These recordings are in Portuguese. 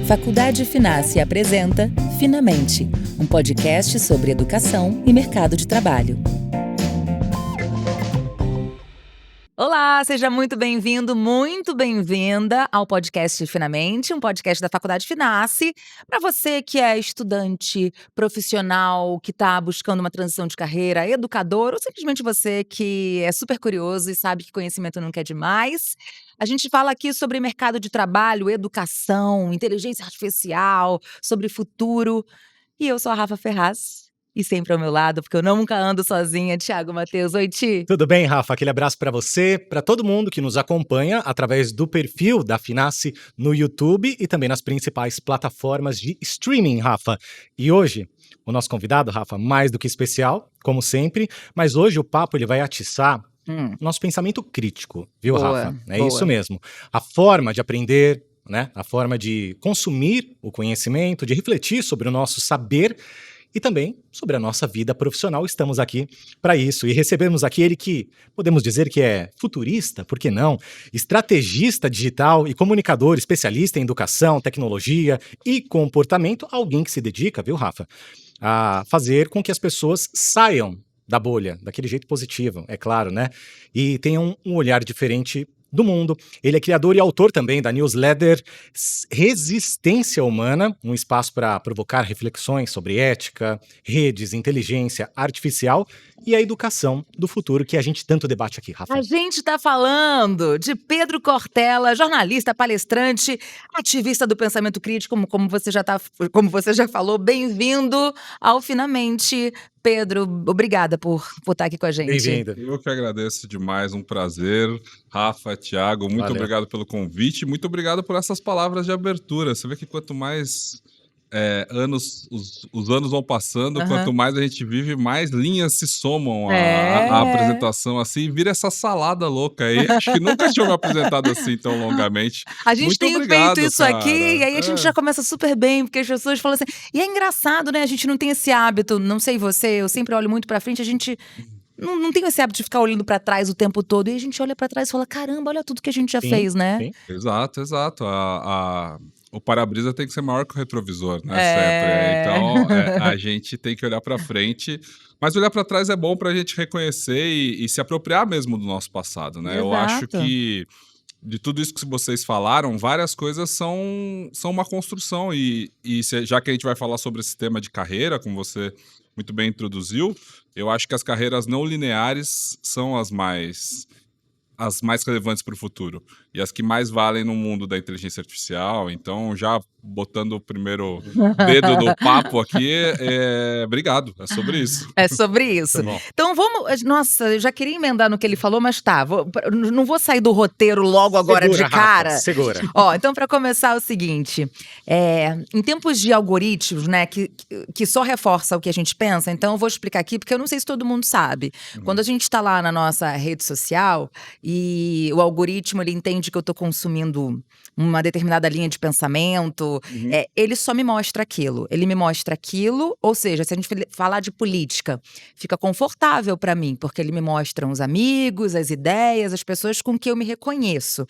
Faculdade Finassi apresenta Finamente, um podcast sobre educação e mercado de trabalho. Olá, seja muito bem-vindo, muito bem-vinda ao podcast Finamente, um podcast da Faculdade Finassi. Para você que é estudante, profissional, que está buscando uma transição de carreira, educador, ou simplesmente você que é super curioso e sabe que conhecimento nunca é demais. A gente fala aqui sobre mercado de trabalho, educação, inteligência artificial, sobre futuro. E eu sou a Rafa Ferraz. E sempre ao meu lado, porque eu nunca ando sozinha, Thiago Matheus. Oi, Ti. Tudo bem, Rafa? Aquele abraço para você, para todo mundo que nos acompanha através do perfil da Finassi no YouTube e também nas principais plataformas de streaming, Rafa. E hoje, o nosso convidado, Rafa, mais do que especial, como sempre, mas hoje o papo ele vai atiçar nosso pensamento crítico, viu, Boa, Rafa? É boa. isso mesmo. A forma de aprender, né? A forma de consumir o conhecimento, de refletir sobre o nosso saber e também sobre a nossa vida profissional. Estamos aqui para isso e recebemos aqui ele que podemos dizer que é futurista, por que não? Estrategista digital e comunicador, especialista em educação, tecnologia e comportamento, alguém que se dedica, viu, Rafa, a fazer com que as pessoas saiam da bolha, daquele jeito positivo, é claro, né? E tenham um olhar diferente do mundo. Ele é criador e autor também da newsletter Resistência Humana, um espaço para provocar reflexões sobre ética, redes, inteligência artificial e a educação do futuro que a gente tanto debate aqui, Rafa. A gente está falando de Pedro Cortella, jornalista, palestrante, ativista do pensamento crítico, como você já falou. Bem-vindo ao Finamente. Pedro, obrigada por estar aqui com a gente. Bem-vindo. Eu que agradeço demais, um prazer. Rafa, Thiago, muito obrigado pelo convite, muito obrigado por essas palavras de abertura. Você vê que quanto mais os anos vão passando, quanto mais a gente vive, mais linhas se somam à apresentação, assim, vira essa salada louca aí. Acho que nunca tinha me apresentado assim tão longamente. A gente muito tem obrigado, feito isso cara. aqui, e aí a gente já começa super bem, porque as pessoas falam assim. E é engraçado, né? A gente não tem esse hábito, não sei você, eu sempre olho muito pra frente, a gente não tem esse hábito de ficar olhando pra trás o tempo todo, e a gente olha pra trás e fala: caramba, olha tudo que a gente já fez, né? Sim. Exato. O para-brisa tem que ser maior que o retrovisor, né? Sempre. Então, a gente tem que olhar para frente, mas olhar para trás é bom para a gente reconhecer e se apropriar mesmo do nosso passado, né? Exato. Eu acho que de tudo isso que vocês falaram, várias coisas são uma construção já que a gente vai falar sobre esse tema de carreira, como você muito bem introduziu, eu acho que as carreiras não lineares são as mais relevantes para o futuro e as que mais valem no mundo da inteligência artificial. Então, já botando o primeiro dedo no papo aqui, obrigado, é sobre isso. É sobre isso. Tá bom. Então vamos. Nossa, eu já queria emendar no que ele falou, mas tá. Não vou sair do roteiro logo agora Segura, de cara. Rafa, segura. Ó, então para começar é o seguinte: em tempos de algoritmos, né, que só reforça o que a gente pensa, então eu vou explicar aqui, porque eu não sei se todo mundo sabe. Quando a gente tá lá na nossa rede social e o algoritmo ele entende que eu tô consumindo uma determinada linha de pensamento, ele só me mostra aquilo. Ele me mostra aquilo, ou seja, se a gente falar de política, fica confortável para mim, porque ele me mostra os amigos, as ideias, as pessoas com que eu me reconheço,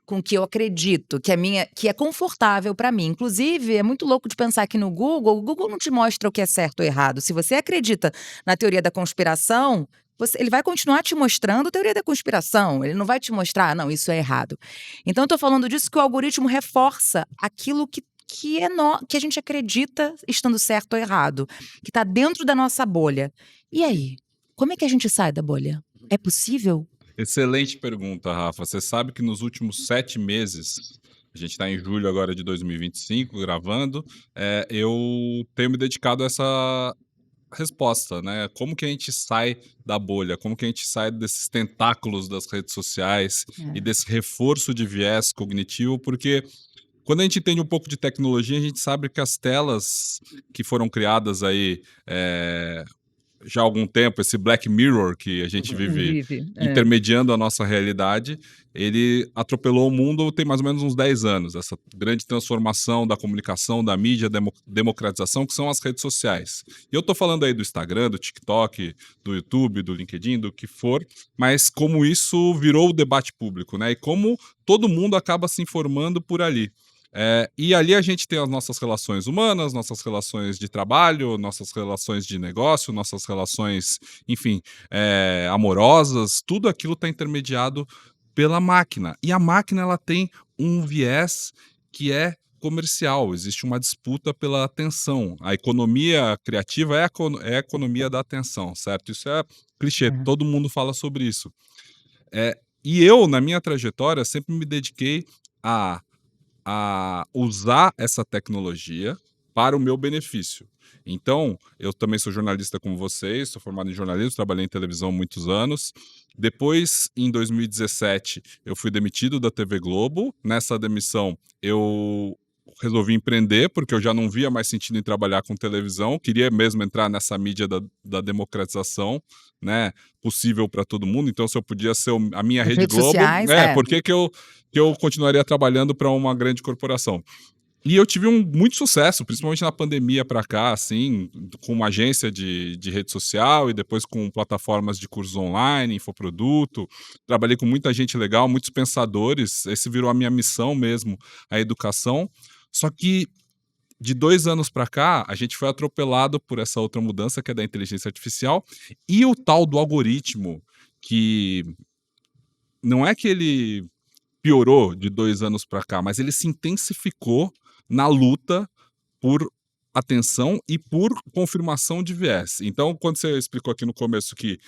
com que eu acredito, que é confortável para mim. Inclusive, é muito louco de pensar que no Google, o Google não te mostra o que é certo ou errado. Se você acredita na teoria da conspiração, ele vai continuar te mostrando a teoria da conspiração. Ele não vai te mostrar, não, isso é errado. Então, eu tô falando disso que o algoritmo reforça aquilo que a gente acredita estando certo ou errado, que está dentro da nossa bolha. E aí? Como é que a gente sai da bolha? É possível? Excelente pergunta, Rafa. Você sabe que nos últimos 7 meses, a gente está em julho agora de 2025, gravando, eu tenho me dedicado a essa resposta, né? Como que a gente sai da bolha? Como que a gente sai desses tentáculos das redes sociais e desse reforço de viés cognitivo? Porque quando a gente entende um pouco de tecnologia, a gente sabe que as telas que foram criadas aí já há algum tempo, esse Black Mirror que a gente vive intermediando a nossa realidade, ele atropelou o mundo tem mais ou menos uns 10 anos, essa grande transformação da comunicação, da mídia, democratização, que são as redes sociais. E eu tô falando aí do Instagram, do TikTok, do YouTube, do LinkedIn, do que for, mas como isso virou o debate público, né? E como todo mundo acaba se informando por ali. E ali a gente tem as nossas relações humanas, nossas relações de trabalho, nossas relações de negócio, nossas relações, enfim, amorosas, tudo aquilo está intermediado pela máquina. E a máquina ela tem um viés que é comercial, existe uma disputa pela atenção. A economia criativa é a economia da atenção, certo? Isso é clichê, Uhum. todo mundo fala sobre isso. E eu, na minha trajetória, sempre me dediquei a usar essa tecnologia para o meu benefício. Então, eu também sou jornalista como vocês, sou formado em jornalismo, trabalhei em televisão há muitos anos. Depois, em 2017, eu fui demitido da TV Globo. Nessa demissão, eu resolvi empreender, porque eu já não via mais sentido em trabalhar com televisão, queria mesmo entrar nessa mídia da democratização, né, possível para todo mundo. Então, se eu podia ser a minha As Rede redes Globo, sociais, por que eu continuaria trabalhando para uma grande corporação? E eu tive muito sucesso, principalmente na pandemia para cá, assim, com uma agência de rede social e depois com plataformas de cursos online, infoproduto. Trabalhei com muita gente legal, muitos pensadores. Esse virou a minha missão mesmo, a educação. Só que de 2 anos para cá, a gente foi atropelado por essa outra mudança que é da inteligência artificial e o tal do algoritmo, que não é que ele piorou de 2 anos para cá, mas ele se intensificou na luta por atenção e por confirmação de viés. Então, quando você explicou aqui no começo que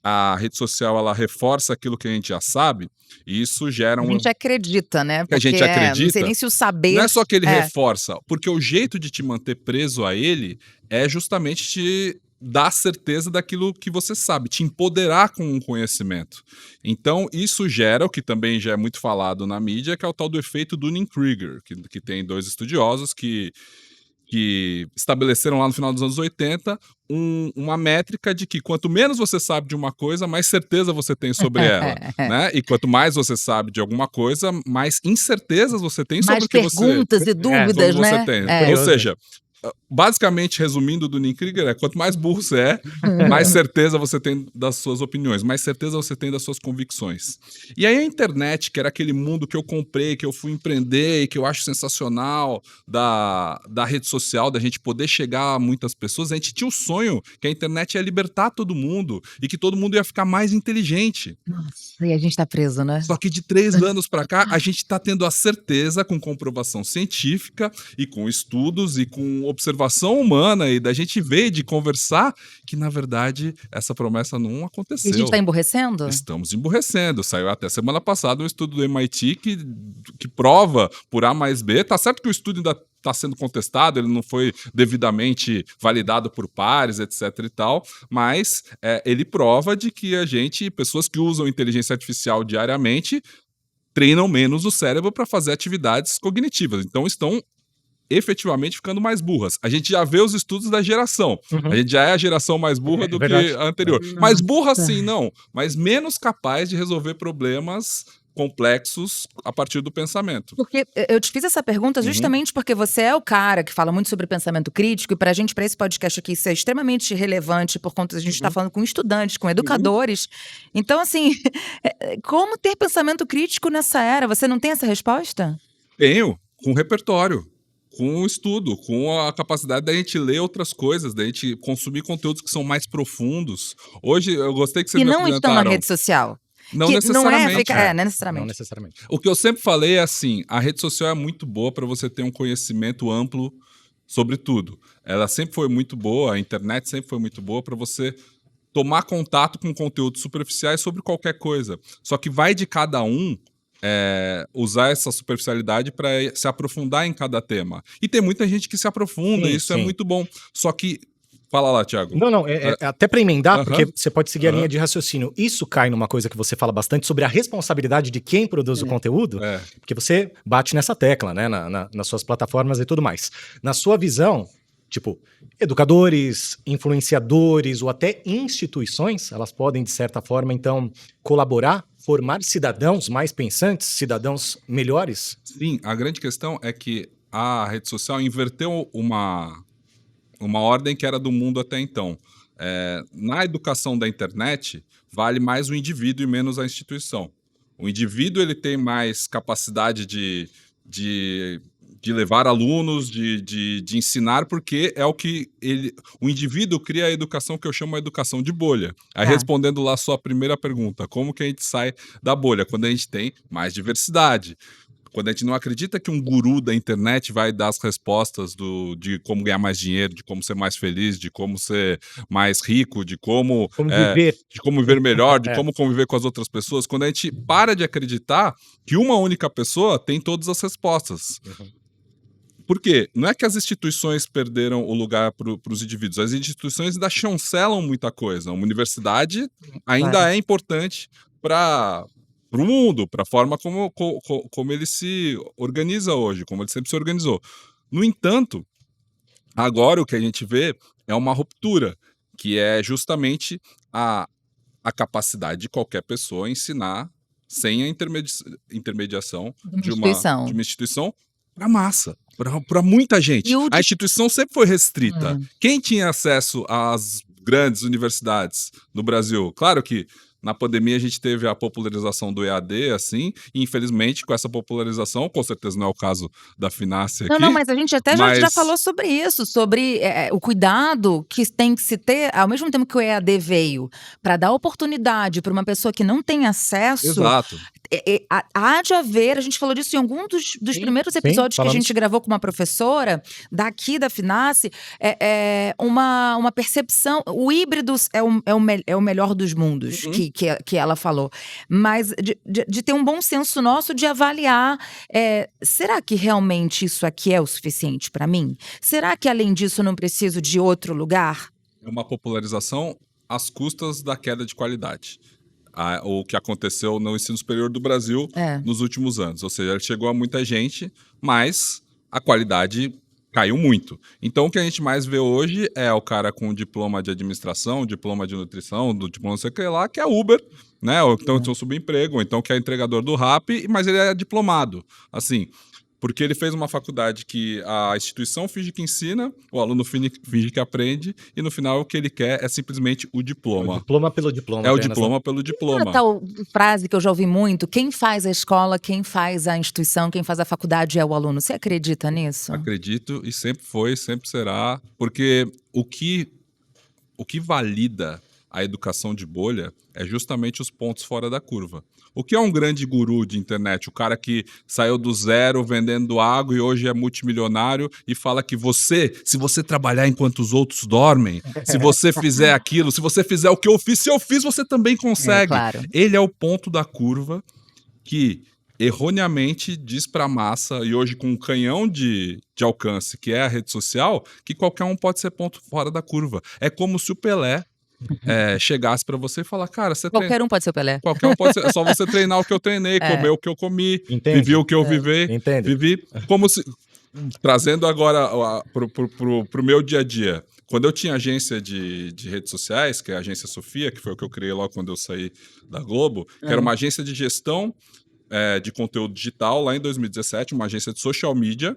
a rede social ela reforça aquilo que a gente já sabe, e isso gera a gente acredita, né? que a Porque gente não sei acredita. nem se o Não saber. é só que ele reforça, porque o jeito de te manter preso a ele é justamente te dar certeza daquilo que você sabe, te empoderar com um conhecimento. Então, isso gera, o que também já é muito falado na mídia, que é o tal do efeito Dunning-Kruger, que tem 2 estudiosos que estabeleceram lá no final dos anos 80 uma métrica de que quanto menos você sabe de uma coisa, mais certeza você tem sobre ela, né? E quanto mais você sabe de alguma coisa, mais incertezas você tem sobre Mais o que você perguntas e dúvidas, sobre você né? tem. É. Ou Curioso. seja, basicamente, resumindo do Dunning-Kruger, quanto mais burro você é, mais certeza você tem das suas opiniões, mais certeza você tem das suas convicções. E aí a internet, que era aquele mundo que eu comprei, que eu fui empreender e que eu acho sensacional, da rede social, da gente poder chegar a muitas pessoas, a gente tinha o sonho que a internet ia libertar todo mundo e que todo mundo ia ficar mais inteligente. Nossa, e a gente tá preso, né? Só que de 3 anos para cá, a gente está tendo a certeza, com comprovação científica e com estudos e com observação humana e da gente ver, de conversar, que na verdade essa promessa não E aconteceu. a gente tá emborrecendo? Estamos emborrecendo. Saiu até semana passada um estudo do MIT que prova por A mais B. Tá certo que o estudo ainda está sendo contestado, ele não foi devidamente validado por pares, etc e tal, mas ele prova de que pessoas que usam inteligência artificial diariamente, treinam menos o cérebro para fazer atividades cognitivas. Então estão efetivamente ficando mais burras. A gente já vê os estudos da geração. Uhum. A gente já é a geração mais burra É do verdade. que a anterior. Mais burra sim, não, mas menos capaz de resolver problemas complexos a partir do pensamento. Porque eu te fiz essa pergunta justamente porque você é o cara que fala muito sobre pensamento crítico, e pra gente, pra esse podcast aqui, isso é extremamente relevante por conta da gente estar falando com estudantes, com educadores. Então, assim, como ter pensamento crítico nessa era? Você não tem essa resposta? Tenho, com repertório, com estudo, com a capacidade da gente ler outras coisas, da gente consumir conteúdos que são mais profundos. Hoje, eu gostei que vocês Que me não estão na apresentaram. rede social. Não Que necessariamente. não é Não necessariamente. necessariamente. O que eu sempre falei é assim, a rede social é muito boa para você ter um conhecimento amplo sobre tudo. Ela sempre foi muito boa, a internet sempre foi muito boa para você tomar contato com conteúdos superficiais sobre qualquer coisa. Só que vai de cada um usar essa superficialidade para se aprofundar em cada tema. E tem muita gente que se aprofunda, Sim, isso é sim. muito bom. Só que... Fala lá, Thiago. Não, até para emendar, Aham. porque você pode seguir a Aham. linha de raciocínio. Isso cai numa coisa que você fala bastante sobre a responsabilidade de quem produz o conteúdo, É. porque você bate nessa tecla, né, nas suas plataformas e tudo mais. Na sua visão, tipo, educadores, influenciadores ou até instituições, elas podem, de certa forma, então, colaborar, formar cidadãos mais pensantes, cidadãos melhores? Sim, a grande questão é que a rede social inverteu uma ordem que era do mundo até então. Na educação da internet, vale mais o indivíduo e menos a instituição. O indivíduo ele tem mais capacidade de de levar alunos, de ensinar, porque é o que o indivíduo cria a educação que eu chamo de educação de bolha. Aí, Tá. respondendo lá a sua primeira pergunta, como que a gente sai da bolha? Quando a gente tem mais diversidade. Quando a gente não acredita que um guru da internet vai dar as respostas de como ganhar mais dinheiro, de como ser mais feliz, de como ser mais rico, Como viver. de como viver melhor, de É. como conviver com as outras pessoas, quando a gente para de acreditar que uma única pessoa tem todas as respostas. Por quê? Não é que as instituições perderam o lugar para os indivíduos, as instituições ainda chancelam muita coisa. Uma universidade ainda Claro. é importante para o mundo, para a forma como ele se organiza hoje, como ele sempre se organizou. No entanto, agora o que a gente vê é uma ruptura, que é justamente a capacidade de qualquer pessoa ensinar sem a intermediação De uma instituição. de uma instituição para massa, para muita gente. E o A instituição sempre foi restrita. Hum. Quem tinha acesso às grandes universidades no Brasil? Claro que na pandemia a gente teve a popularização do EAD, assim, e infelizmente com essa popularização, com certeza não é o caso da Finassi aqui. Não, mas a gente até já mas- falou sobre isso, sobre o cuidado que tem que se ter, ao mesmo tempo que o EAD veio para dar oportunidade para uma pessoa que não tem acesso. Exato. Há de haver, a gente falou disso em algum dos Sim, primeiros sim, episódios que a falamos. gente gravou com uma professora daqui da Finassi, uma percepção, o híbrido é o melhor dos mundos, Uhum. que ela falou, mas de ter um bom senso nosso de avaliar, será que realmente isso aqui é o suficiente para mim? Será que além disso eu não preciso de outro lugar? É uma popularização às custas da queda de qualidade. O que aconteceu no ensino superior do Brasil É. nos últimos anos. Ou seja, chegou a muita gente, mas a qualidade caiu muito. Então, o que a gente mais vê hoje é o cara com diploma de administração, diploma de nutrição, do diploma não sei o que lá, que é Uber, né? Ou então tem um subemprego, ou então que é entregador do Rappi, mas ele é diplomado. Assim, porque ele fez uma faculdade que a instituição finge que ensina, o aluno finge que aprende, e no final o que ele quer é simplesmente o O diploma. diploma pelo diploma. É o apenas, né? diploma pelo diploma. Uma tal frase que eu já ouvi muito: quem faz a escola, quem faz a instituição, quem faz a faculdade é o aluno. Você acredita nisso? Acredito, e sempre foi, sempre será, porque o que valida a educação de bolha é justamente os pontos fora da curva. O que é um grande guru de internet? O cara que saiu do zero vendendo água e hoje é multimilionário e fala que se você trabalhar enquanto os outros dormem, se você fizer aquilo, se você fizer o que eu fiz, se eu fiz, você também consegue. Claro. Ele é o ponto da curva que erroneamente diz para a massa, e hoje com um canhão de alcance, que é a rede social, que qualquer um pode ser ponto fora da curva. É como se o Pelé chegasse para você e falar, cara, você Qualquer um pode ser o Pelé. Qualquer um pode ser, é só você treinar o que eu treinei, É. comer o que eu comi, Entende? vivi o que eu Entende? vivi, como se, trazendo agora pro meu dia a dia. Quando eu tinha agência de redes sociais, que é a agência Sofia, que foi o que eu criei logo quando eu saí da Globo, que era uma agência de gestão de conteúdo digital lá em 2017, uma agência de social media,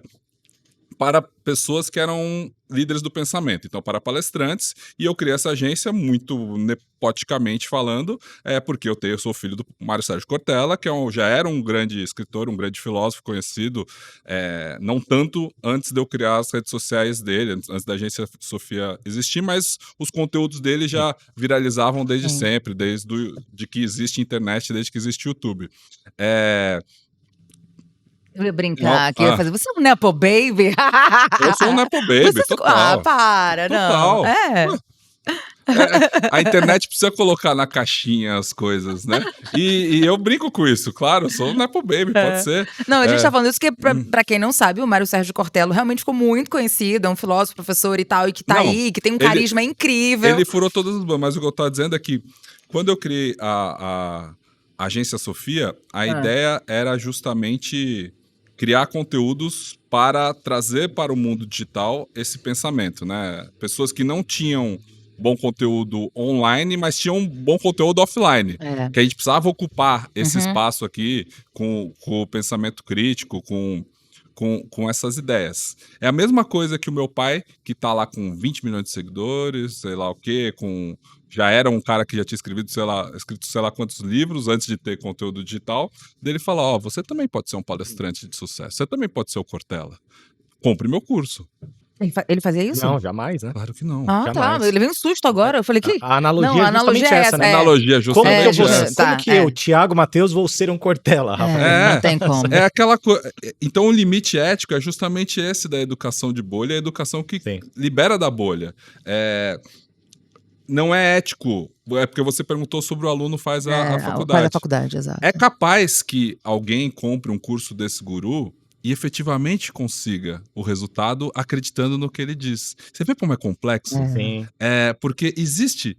para pessoas que eram líderes do pensamento, então para palestrantes, e eu criei essa agência muito nepoticamente falando, porque eu sou filho do Mário Sérgio Cortella, que já era um grande escritor, um grande filósofo conhecido, não tanto antes de eu criar as redes sociais dele, antes da agência Sofia existir, mas os conteúdos dele já viralizavam desde Sim. sempre, de que existe internet, desde que existe YouTube. Eu ia brincar, que eu ia Ah. fazer. Você é um Nepo Baby? Eu sou um Nepo Baby, Você- total. Ah, para, Total. não. A internet precisa colocar na caixinha as coisas, né? E eu brinco com isso, claro, eu sou um Nepo Baby, pode ser. Não, a gente tá falando isso porque, pra quem não sabe, o Mário Sérgio Cortella realmente ficou muito conhecido, é um filósofo, professor e tal, e que tá Não, aí, que tem um ele- carisma incrível. Ele furou todas as bandas, mas o que eu tô dizendo é que quando eu criei a agência Sofia, a ideia era justamente criar conteúdos para trazer para o mundo digital esse pensamento, né? Pessoas que não tinham bom conteúdo online, mas tinham bom conteúdo offline. É. Que a gente precisava ocupar esse Uhum. espaço aqui com o pensamento crítico, com essas ideias. É a mesma coisa que o meu pai, que tá lá com 20 milhões de seguidores, sei lá o quê, com já era um cara que já tinha escrito sei lá quantos livros antes de ter conteúdo digital, dele falar, ó, você também pode ser um palestrante de sucesso, você também pode ser o Cortella. Compre meu curso. Ele fazia isso? Não, jamais, né? Claro que não. Ah, tá. jamais. Ele veio um susto agora. Eu falei que. A analogia Não, a é justamente analogia é essa, né? essa, Analogia, Como justamente que eu, essa. tá, como que eu, Thiago Matheus, vou ser um Cortella, Rafa? Não tem como. É aquela coisa. Então, o limite ético é justamente esse da educação de bolha, a educação que Sim. libera da bolha. Não é ético. É porque você perguntou sobre o aluno faz a faculdade. Faz a faculdade, exato. É capaz que alguém compre um curso desse guru e efetivamente consiga o resultado acreditando no que ele diz. Você vê como é complexo? Sim. Porque existe...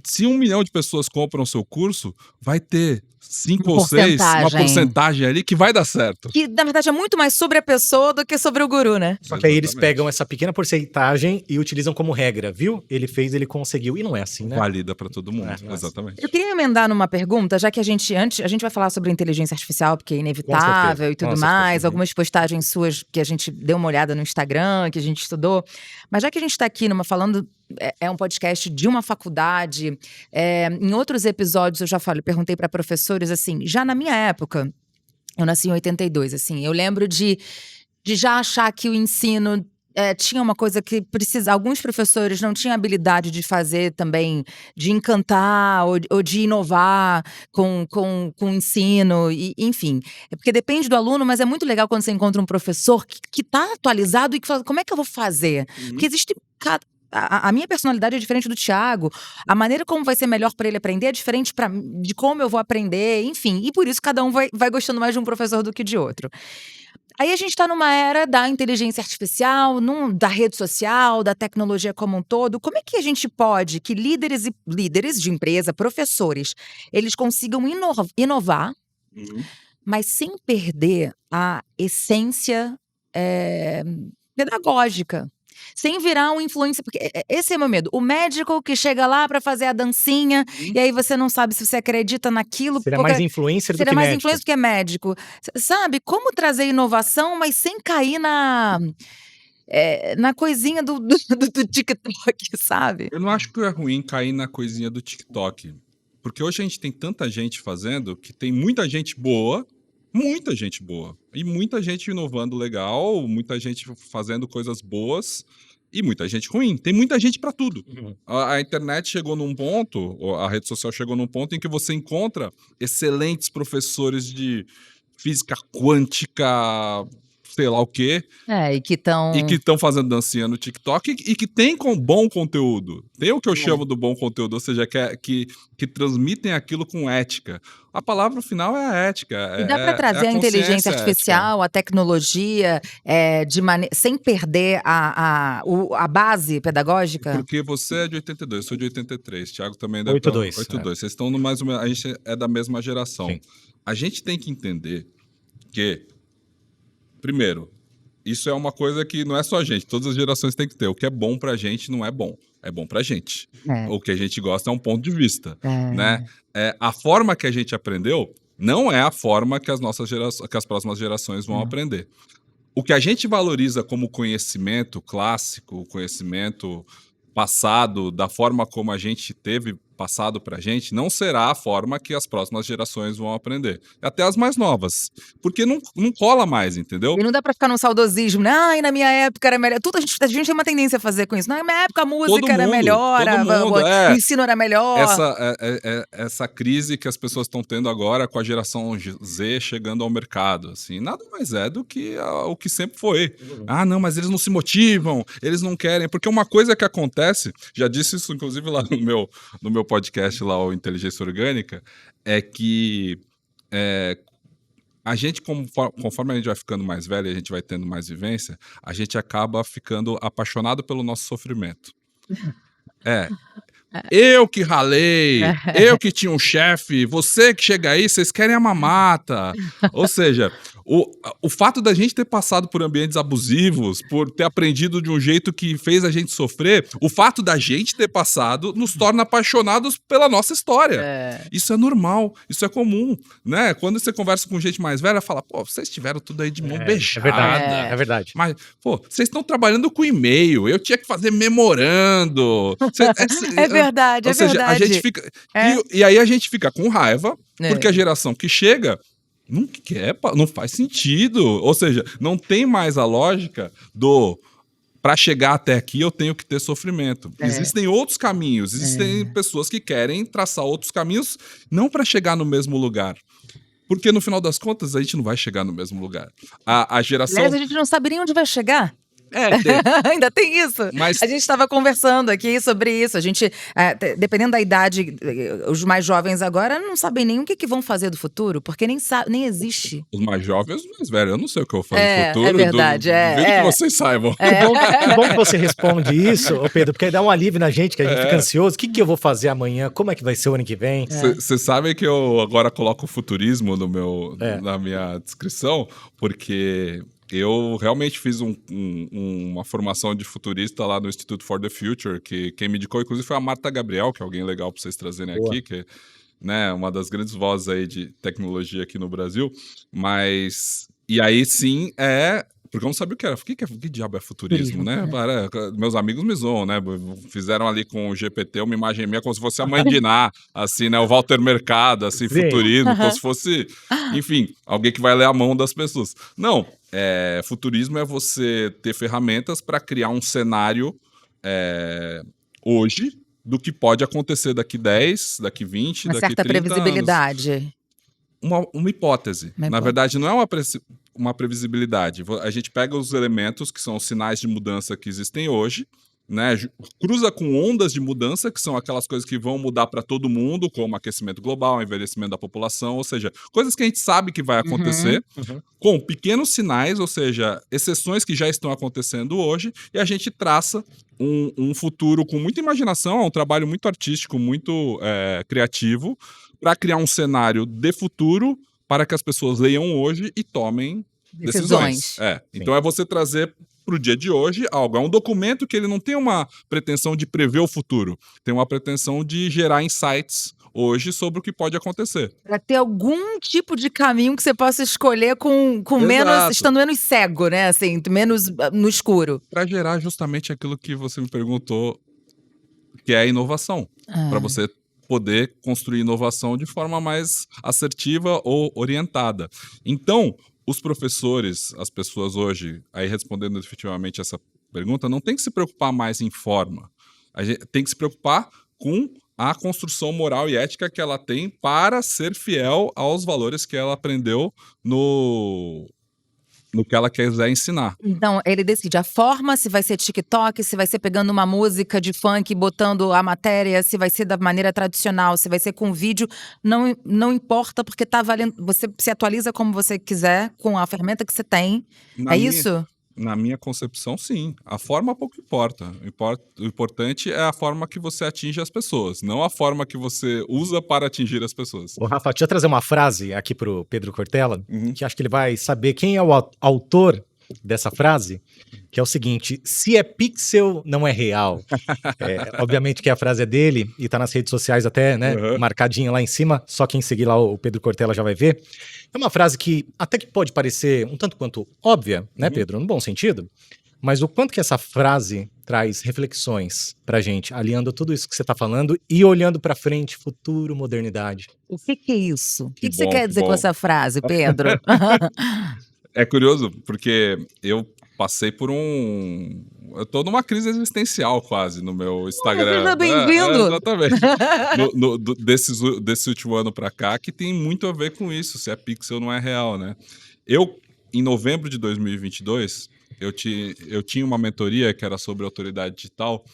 Se 1 milhão de pessoas compram o seu curso, vai ter 5 ou 6, uma porcentagem ali que vai dar certo. Que, na verdade, é muito mais sobre a pessoa do que sobre o guru, né? Só que aí eles Exatamente. pegam essa pequena porcentagem e utilizam como regra, viu? Ele fez, ele conseguiu. E não é assim, né? Valida para todo mundo, É, exatamente. Eu queria emendar numa pergunta, já que a gente vai falar sobre inteligência artificial, porque é inevitável e tudo Com mais, certeza. algumas postagens suas que a gente deu uma olhada no Instagram, que a gente estudou. Mas já que a gente está aqui falando, é um podcast de uma faculdade, em outros episódios eu já perguntei para professores, assim, já na minha época, eu nasci em 82, assim, eu lembro de já achar que o ensino tinha uma coisa que alguns professores não tinham habilidade de fazer também, de encantar ou de inovar com o ensino, enfim. É porque depende do aluno, mas é muito legal quando você encontra um professor que tá atualizado e que fala, como é que eu vou fazer? Porque existe... A minha personalidade é diferente do Thiago, a maneira como vai ser melhor para ele aprender é diferente de como eu vou aprender, enfim. E por isso cada um vai gostando mais de um professor do que de outro. Aí a gente está numa era da inteligência artificial, da rede social, da tecnologia como um todo. Como é que a gente pode que líderes de empresa, professores, eles consigam inovar, mas sem perder a essência pedagógica? Sem virar um influencer, porque esse é o meu medo. O médico que chega lá para fazer a dancinha, e aí você não sabe se você acredita naquilo. Seria mais influencer do que mais médico. influencer do que médico. Sabe? Como trazer inovação, mas sem cair na coisinha do TikTok, sabe? Eu não acho que é ruim cair na coisinha do TikTok. Porque hoje a gente tem tanta gente fazendo que tem muita gente boa, e muita gente inovando legal, muita gente fazendo coisas boas e muita gente ruim. Tem muita gente para tudo. A internet chegou num ponto, a rede social chegou num ponto em que você encontra excelentes professores de física quântica, sei lá o quê. E que estão fazendo dancinha no TikTok e que tem bom conteúdo. Tem o que eu chamo do bom conteúdo, ou seja, que transmitem aquilo com ética. A palavra final é a ética. E dá para trazer a inteligência consciência artificial, a tecnologia, sem perder a base pedagógica? Porque você é de 82, eu sou de 83, Thiago também deve 82. 82. Vocês estão no mais ou menos, a gente é da mesma geração. Sim. A gente tem que entender que, primeiro, isso é uma coisa que não é só a gente, todas as gerações têm que ter. O que é bom pra gente não é bom, é bom pra gente. O que a gente gosta é um ponto de vista, né? A forma que a gente aprendeu não é a forma que que as próximas gerações vão aprender. O que a gente valoriza como conhecimento clássico, conhecimento passado, da forma como a gente teve passado pra gente, não será a forma que as próximas gerações vão aprender. Até as mais novas. Porque não cola mais, entendeu? E não dá pra ficar no saudosismo, né? Ai, na minha época era melhor. Tudo a gente tem uma tendência a fazer com isso. Na minha época a música era melhor, o ensino era melhor. Essa crise que as pessoas estão tendo agora com a geração Z chegando ao mercado, assim, nada mais é do que o que sempre foi. Ah, não, mas eles não se motivam, eles não querem. Porque uma coisa que acontece, já disse isso inclusive lá no meu podcast lá, o Inteligência Orgânica, é que a gente, conforme a gente vai ficando mais velho e a gente vai tendo mais vivência, a gente acaba ficando apaixonado pelo nosso sofrimento. Eu que ralei, eu que tinha um chefe, você que chega aí, vocês querem a mamata. Ou seja, o fato da gente ter passado por ambientes abusivos, por ter aprendido de um jeito que fez a gente sofrer, o fato da gente ter passado nos torna apaixonados pela nossa história. Isso é normal, isso é comum, né? Quando você conversa com gente mais velha, fala, pô, vocês tiveram tudo aí de mão beijada. É verdade. Mas, pô, vocês estão trabalhando com e-mail, eu tinha que fazer memorando. É verdade, Ou seja, a gente fica... E aí a gente fica com raiva, porque a geração que chega não quer, não faz sentido. Ou seja, não tem mais a lógica do... Para chegar até aqui, eu tenho que ter sofrimento. Existem outros caminhos, existem pessoas que querem traçar outros caminhos, não para chegar no mesmo lugar. Porque, no final das contas, a gente não vai chegar no mesmo lugar. A geração... Aliás, a gente não sabe nem onde vai chegar. Ainda tem isso. Mas... A gente estava conversando aqui sobre isso. A gente, dependendo da idade, os mais jovens agora não sabem nem o que vão fazer do futuro, porque nem existe. Os mais jovens, os mais velhos, eu não sei o que eu vou fazer no futuro. É verdade, Duvido que vocês saibam. Que bom que você responde isso, ô Pedro, porque aí dá um alívio na gente, que a gente fica ansioso. O que eu vou fazer amanhã? Como é que vai ser o ano que vem? Vocês sabem que eu agora coloco o futurismo na minha descrição, porque... Eu realmente fiz uma formação de futurista lá no Institute for the Future, que quem me indicou, inclusive, foi a Marta Gabriel, que é alguém legal para vocês trazerem aqui, que é, né, uma das grandes vozes aí de tecnologia aqui no Brasil. Mas, e aí sim, porque eu não sabia o que era. Que diabo é futurismo, né? Meus amigos me zoam, né? Fizeram ali com o GPT uma imagem minha como se fosse a mãe de Ná, assim, né? O Walter Mercado, assim, futurismo, como se fosse, enfim, alguém que vai ler a mão das pessoas. Não, futurismo é você ter ferramentas para criar um cenário hoje do que pode acontecer daqui 10, daqui 20, uma daqui certa 30 previsibilidade. anos. Uma hipótese. Na verdade, não é uma previsibilidade. A gente pega os elementos que são os sinais de mudança que existem hoje, né? Cruza com ondas de mudança, que são aquelas coisas que vão mudar para todo mundo, como aquecimento global, envelhecimento da população, ou seja, coisas que a gente sabe que vai acontecer, com pequenos sinais, ou seja, exceções que já estão acontecendo hoje, e a gente traça um futuro com muita imaginação, é um trabalho muito artístico, muito criativo, para criar um cenário de futuro para que as pessoas leiam hoje e tomem decisões. Então é você trazer para o dia de hoje algo. É um documento que ele não tem uma pretensão de prever o futuro, tem uma pretensão de gerar insights hoje sobre o que pode acontecer. Para ter algum tipo de caminho que você possa escolher com menos, estando menos cego, né? Assim, menos no escuro. Para gerar justamente aquilo que você me perguntou, que é a inovação. Para você poder construir inovação de forma mais assertiva ou orientada. Então, os professores, as pessoas hoje, aí respondendo efetivamente essa pergunta, não tem que se preocupar mais em forma. A gente tem que se preocupar com a construção moral e ética que ela tem para ser fiel aos valores que ela aprendeu no que ela quiser ensinar. Então, ele decide a forma, se vai ser TikTok, se vai ser pegando uma música de funk, botando a matéria, se vai ser da maneira tradicional, se vai ser com vídeo, não importa, porque tá valendo. Você se atualiza como você quiser, com a ferramenta que você tem. Isso? Na minha concepção, sim. A forma pouco importa. O importante é a forma que você atinge as pessoas, não a forma que você usa para atingir as pessoas. Ô, Rafa, deixa eu trazer uma frase aqui pro Pedro Cortella, que acho que ele vai saber quem é o autor dessa frase, que é o seguinte: se é pixel, não é real. Obviamente que a frase é dele e tá nas redes sociais até, né, marcadinha lá em cima, só quem seguir lá o Pedro Cortella já vai ver. É uma frase que até que pode parecer um tanto quanto óbvia, né, Pedro, no bom sentido, mas o quanto que essa frase traz reflexões pra gente, aliando tudo isso que você tá falando e olhando pra frente, futuro, modernidade. O que é isso? O que você quer dizer com essa frase, Pedro? É curioso, porque eu passei por eu tô numa crise existencial quase no meu Instagram. Seja bem-vindo! Exatamente. Desse último ano pra cá, que tem muito a ver com isso, se é pixel não é real, né? Em novembro de 2022, eu tinha uma mentoria que era sobre autoridade digital,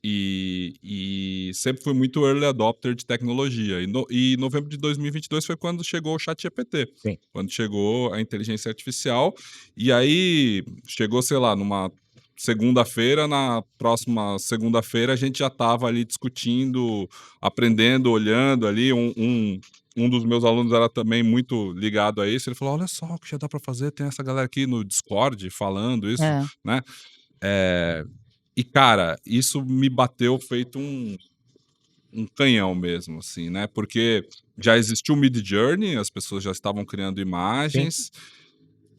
e sempre fui muito early adopter de tecnologia. E novembro de 2022 foi quando chegou o ChatGPT. Quando chegou a inteligência artificial. E aí chegou, sei lá, segunda-feira, na próxima segunda-feira, a gente já estava ali discutindo, aprendendo, olhando ali. Um dos meus alunos era também muito ligado a isso. Ele falou: olha só o que já dá para fazer, tem essa galera aqui no Discord falando isso, É. né? E, cara, isso me bateu feito um canhão mesmo, assim, né? Porque já existiu o Midjourney, as pessoas já estavam criando imagens.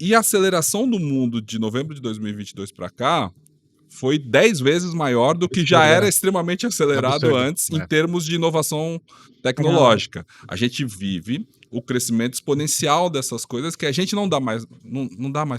E a aceleração do mundo de novembro de 2022 para cá foi 10 vezes maior do que já era extremamente acelerado Absurdo, antes em né? termos de inovação tecnológica. A gente vive o crescimento exponencial dessas coisas que a gente não dá mais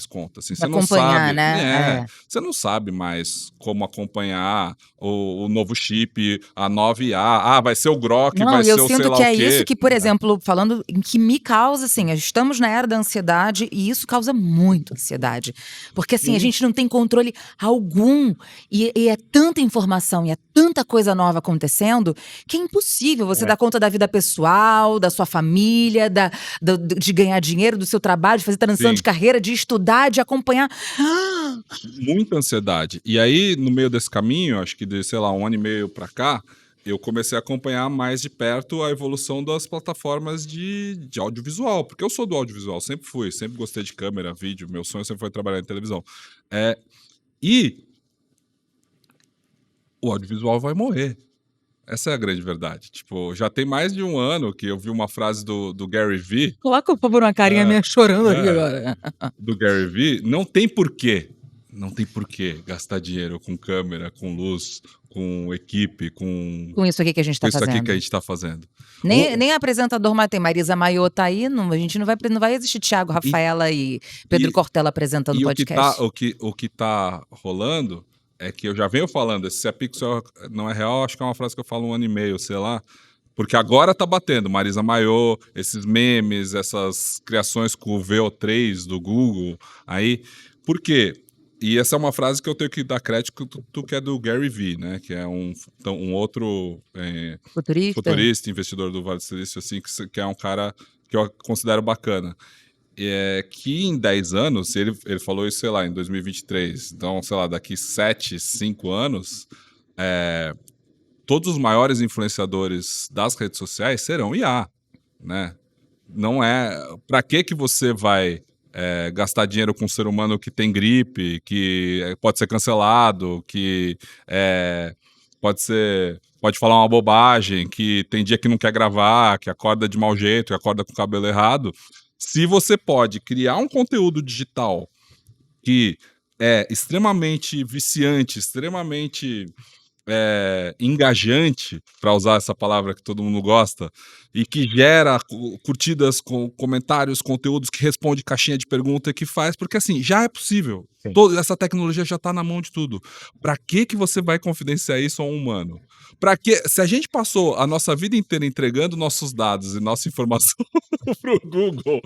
conta. Assim, você não Acompanhar, sabe, né? você não sabe mais como acompanhar o novo chip, a nova IA. Ah, vai ser o Grok, Não, vai e eu ser o sei sinto lá que o é isso quê. que, por exemplo, falando em que me causa, assim, estamos na era da ansiedade e isso causa muito ansiedade. Porque, assim, a gente não tem controle algum e é tanta informação e é tanta coisa nova acontecendo que é impossível você dar conta da vida pessoal, da sua família, de ganhar dinheiro, do seu trabalho, de fazer transição Sim. de carreira, de estudar, de acompanhar. Muita ansiedade. E aí, no meio desse caminho, acho que de, sei lá, 1 ano e meio pra cá, eu comecei a acompanhar mais de perto a evolução das plataformas de audiovisual, porque eu sou do audiovisual, sempre fui, sempre gostei de câmera, vídeo, meu sonho sempre foi trabalhar em televisão. E o audiovisual vai morrer. Essa é a grande verdade. Tipo, já tem mais de 1 ano que eu vi uma frase do Gary Vee, Coloca, por favor, uma carinha minha chorando aqui é, agora. do Gary Vee, não tem porquê gastar dinheiro com câmera, com luz, com equipe, com Com isso aqui que a gente tá isso aqui que fazendo. a gente está fazendo. Nem apresentador mais tem. Marisa Maiô tá aí, a gente não vai existir Thiago, Rafaela e Pedro e- Cortella apresentando E podcast. o que tá rolando é que eu já venho falando, esse se a Pixel não é real, acho que é uma frase que eu falo 1 ano e meio, sei lá, porque agora tá batendo, Marisa Maiô, esses memes, essas criações com o VO3 do Google, aí, por quê? E essa é uma frase que eu tenho que dar crédito que é do Gary Vee, né, que é um outro Futurista. futurista, investidor do Vale do Silício, assim, que é um cara que eu considero bacana. Que em 10 anos, ele falou isso, sei lá, em 2023, então, sei lá, daqui 7, 5 anos, todos os maiores influenciadores das redes sociais serão IA, né? Não é... Para que você vai gastar dinheiro com um ser humano que tem gripe, que pode ser cancelado, que pode falar uma bobagem, que tem dia que não quer gravar, que acorda de mau jeito, que acorda com o cabelo errado. Se você pode criar um conteúdo digital que é extremamente viciante, extremamente engajante, para usar essa palavra que todo mundo gosta, e que gera curtidas, comentários, conteúdos, que responde caixinha de pergunta, que faz, porque assim, já é possível. Sim. Toda essa tecnologia já está na mão de tudo. Para que você vai confidenciar isso a um humano? Para que, se a gente passou a nossa vida inteira entregando nossos dados e nossa informação pro Google,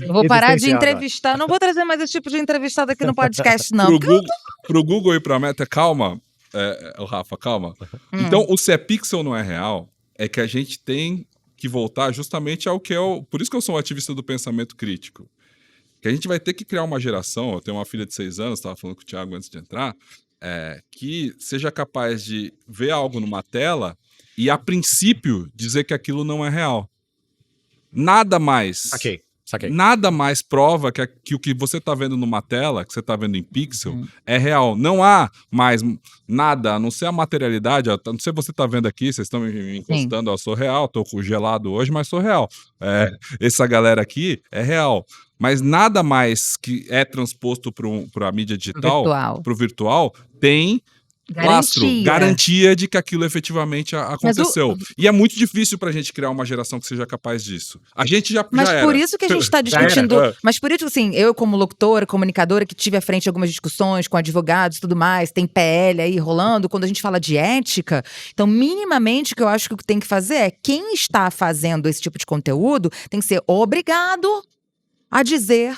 Eu vou parar de entrevistar. Não vou trazer mais esse tipo de entrevistado aqui no podcast, não. pro Google e pra Meta, calma, o Rafa, calma. Então, o se é pixel não é real, é que a gente tem que voltar justamente ao que é o... Por isso que eu sou um ativista do pensamento crítico. Que a gente vai ter que criar uma geração, eu tenho uma filha de 6 anos, estava falando com o Thiago antes de entrar, que seja capaz de ver algo numa tela e, a princípio, dizer que aquilo não é real. Nada mais. Saquei. Nada mais prova que o que você está vendo numa tela, que você está vendo em pixel, é real. Não há mais nada, a não ser a materialidade. A não ser você está vendo aqui, vocês estão me encostando, eu sou real, estou gelado hoje, mas sou real. Essa galera aqui é real. Mas nada mais que é transposto para a mídia digital, para o virtual, tem garantia de que aquilo efetivamente aconteceu. E é muito difícil pra gente criar uma geração que seja capaz disso. A gente já era. Por isso que a gente está discutindo. Mas por isso, assim, eu, como locutora, comunicadora, que tive à frente de algumas discussões com advogados e tudo mais, tem PL aí rolando, quando a gente fala de ética. Então, minimamente, o que eu acho que o que tem que fazer é quem está fazendo esse tipo de conteúdo tem que ser obrigado a dizer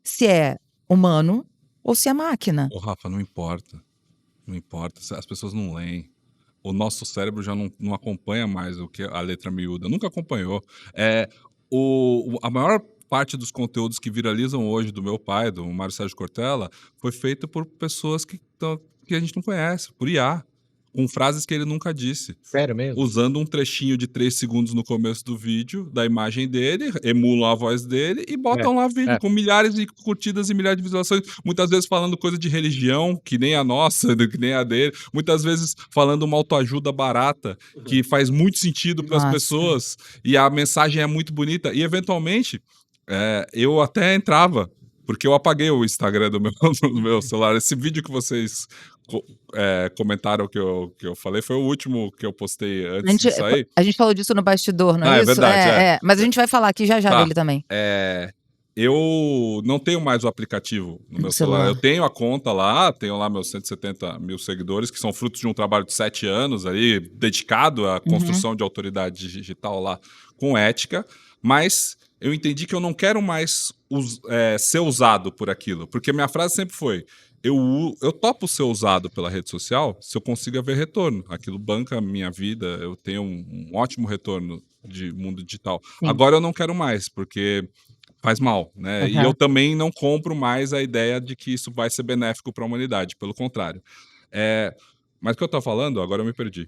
se é humano ou se é máquina. Ô, Rafa, não importa. Não importa, as pessoas não leem. O nosso cérebro já não acompanha mais o que a letra miúda. Nunca acompanhou. A maior parte dos conteúdos que viralizam hoje do meu pai, do Mário Sérgio Cortella, foi feito por pessoas que que a gente não conhece, por IA, com frases que ele nunca disse. Sério mesmo? Usando um trechinho de 3 segundos no começo do vídeo, da imagem dele, emulam a voz dele e botam lá vídeo com milhares de curtidas e milhares de visualizações. Muitas vezes falando coisa de religião, que nem a nossa, que nem a dele. Muitas vezes falando uma autoajuda barata, que faz muito sentido para as pessoas. E a mensagem é muito bonita. E, eventualmente, eu até entrava, porque eu apaguei o Instagram do meu celular. Esse vídeo que vocês comentaram que eu falei foi o último que eu postei antes de sair. A gente falou disso no bastidor, não é isso? É verdade, Mas a gente vai falar aqui já dele também. Eu não tenho mais o aplicativo no meu celular. Eu tenho a conta lá, tenho lá meus 170 mil seguidores, que são frutos de um trabalho de 7 anos aí, dedicado à construção de autoridade digital lá com ética, mas eu entendi que eu não quero mais ser usado por aquilo, porque minha frase sempre foi: eu topo ser usado pela rede social se eu consiga ver retorno. Aquilo banca a minha vida, eu tenho um ótimo retorno de mundo digital. Sim. Agora eu não quero mais, porque faz mal, né? E eu também não compro mais a ideia de que isso vai ser benéfico para a humanidade, pelo contrário. Mas o que eu tô falando? Agora eu me perdi.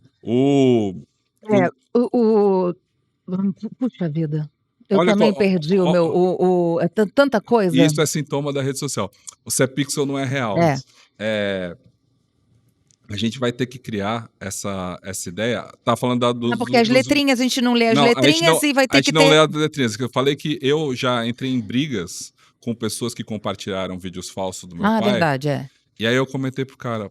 Puxa vida. Eu também perdi o meu. É tanta coisa. Isso é sintoma da rede social. O CEPixel não é real. A gente vai ter que criar essa ideia. Tá falando porque as letrinhas, a gente não lê as letrinhas e vai ter que ter. A gente não lê as letrinhas. Eu falei que eu já entrei em brigas com pessoas que compartilharam vídeos falsos do meu pai. Verdade, E aí eu comentei pro cara,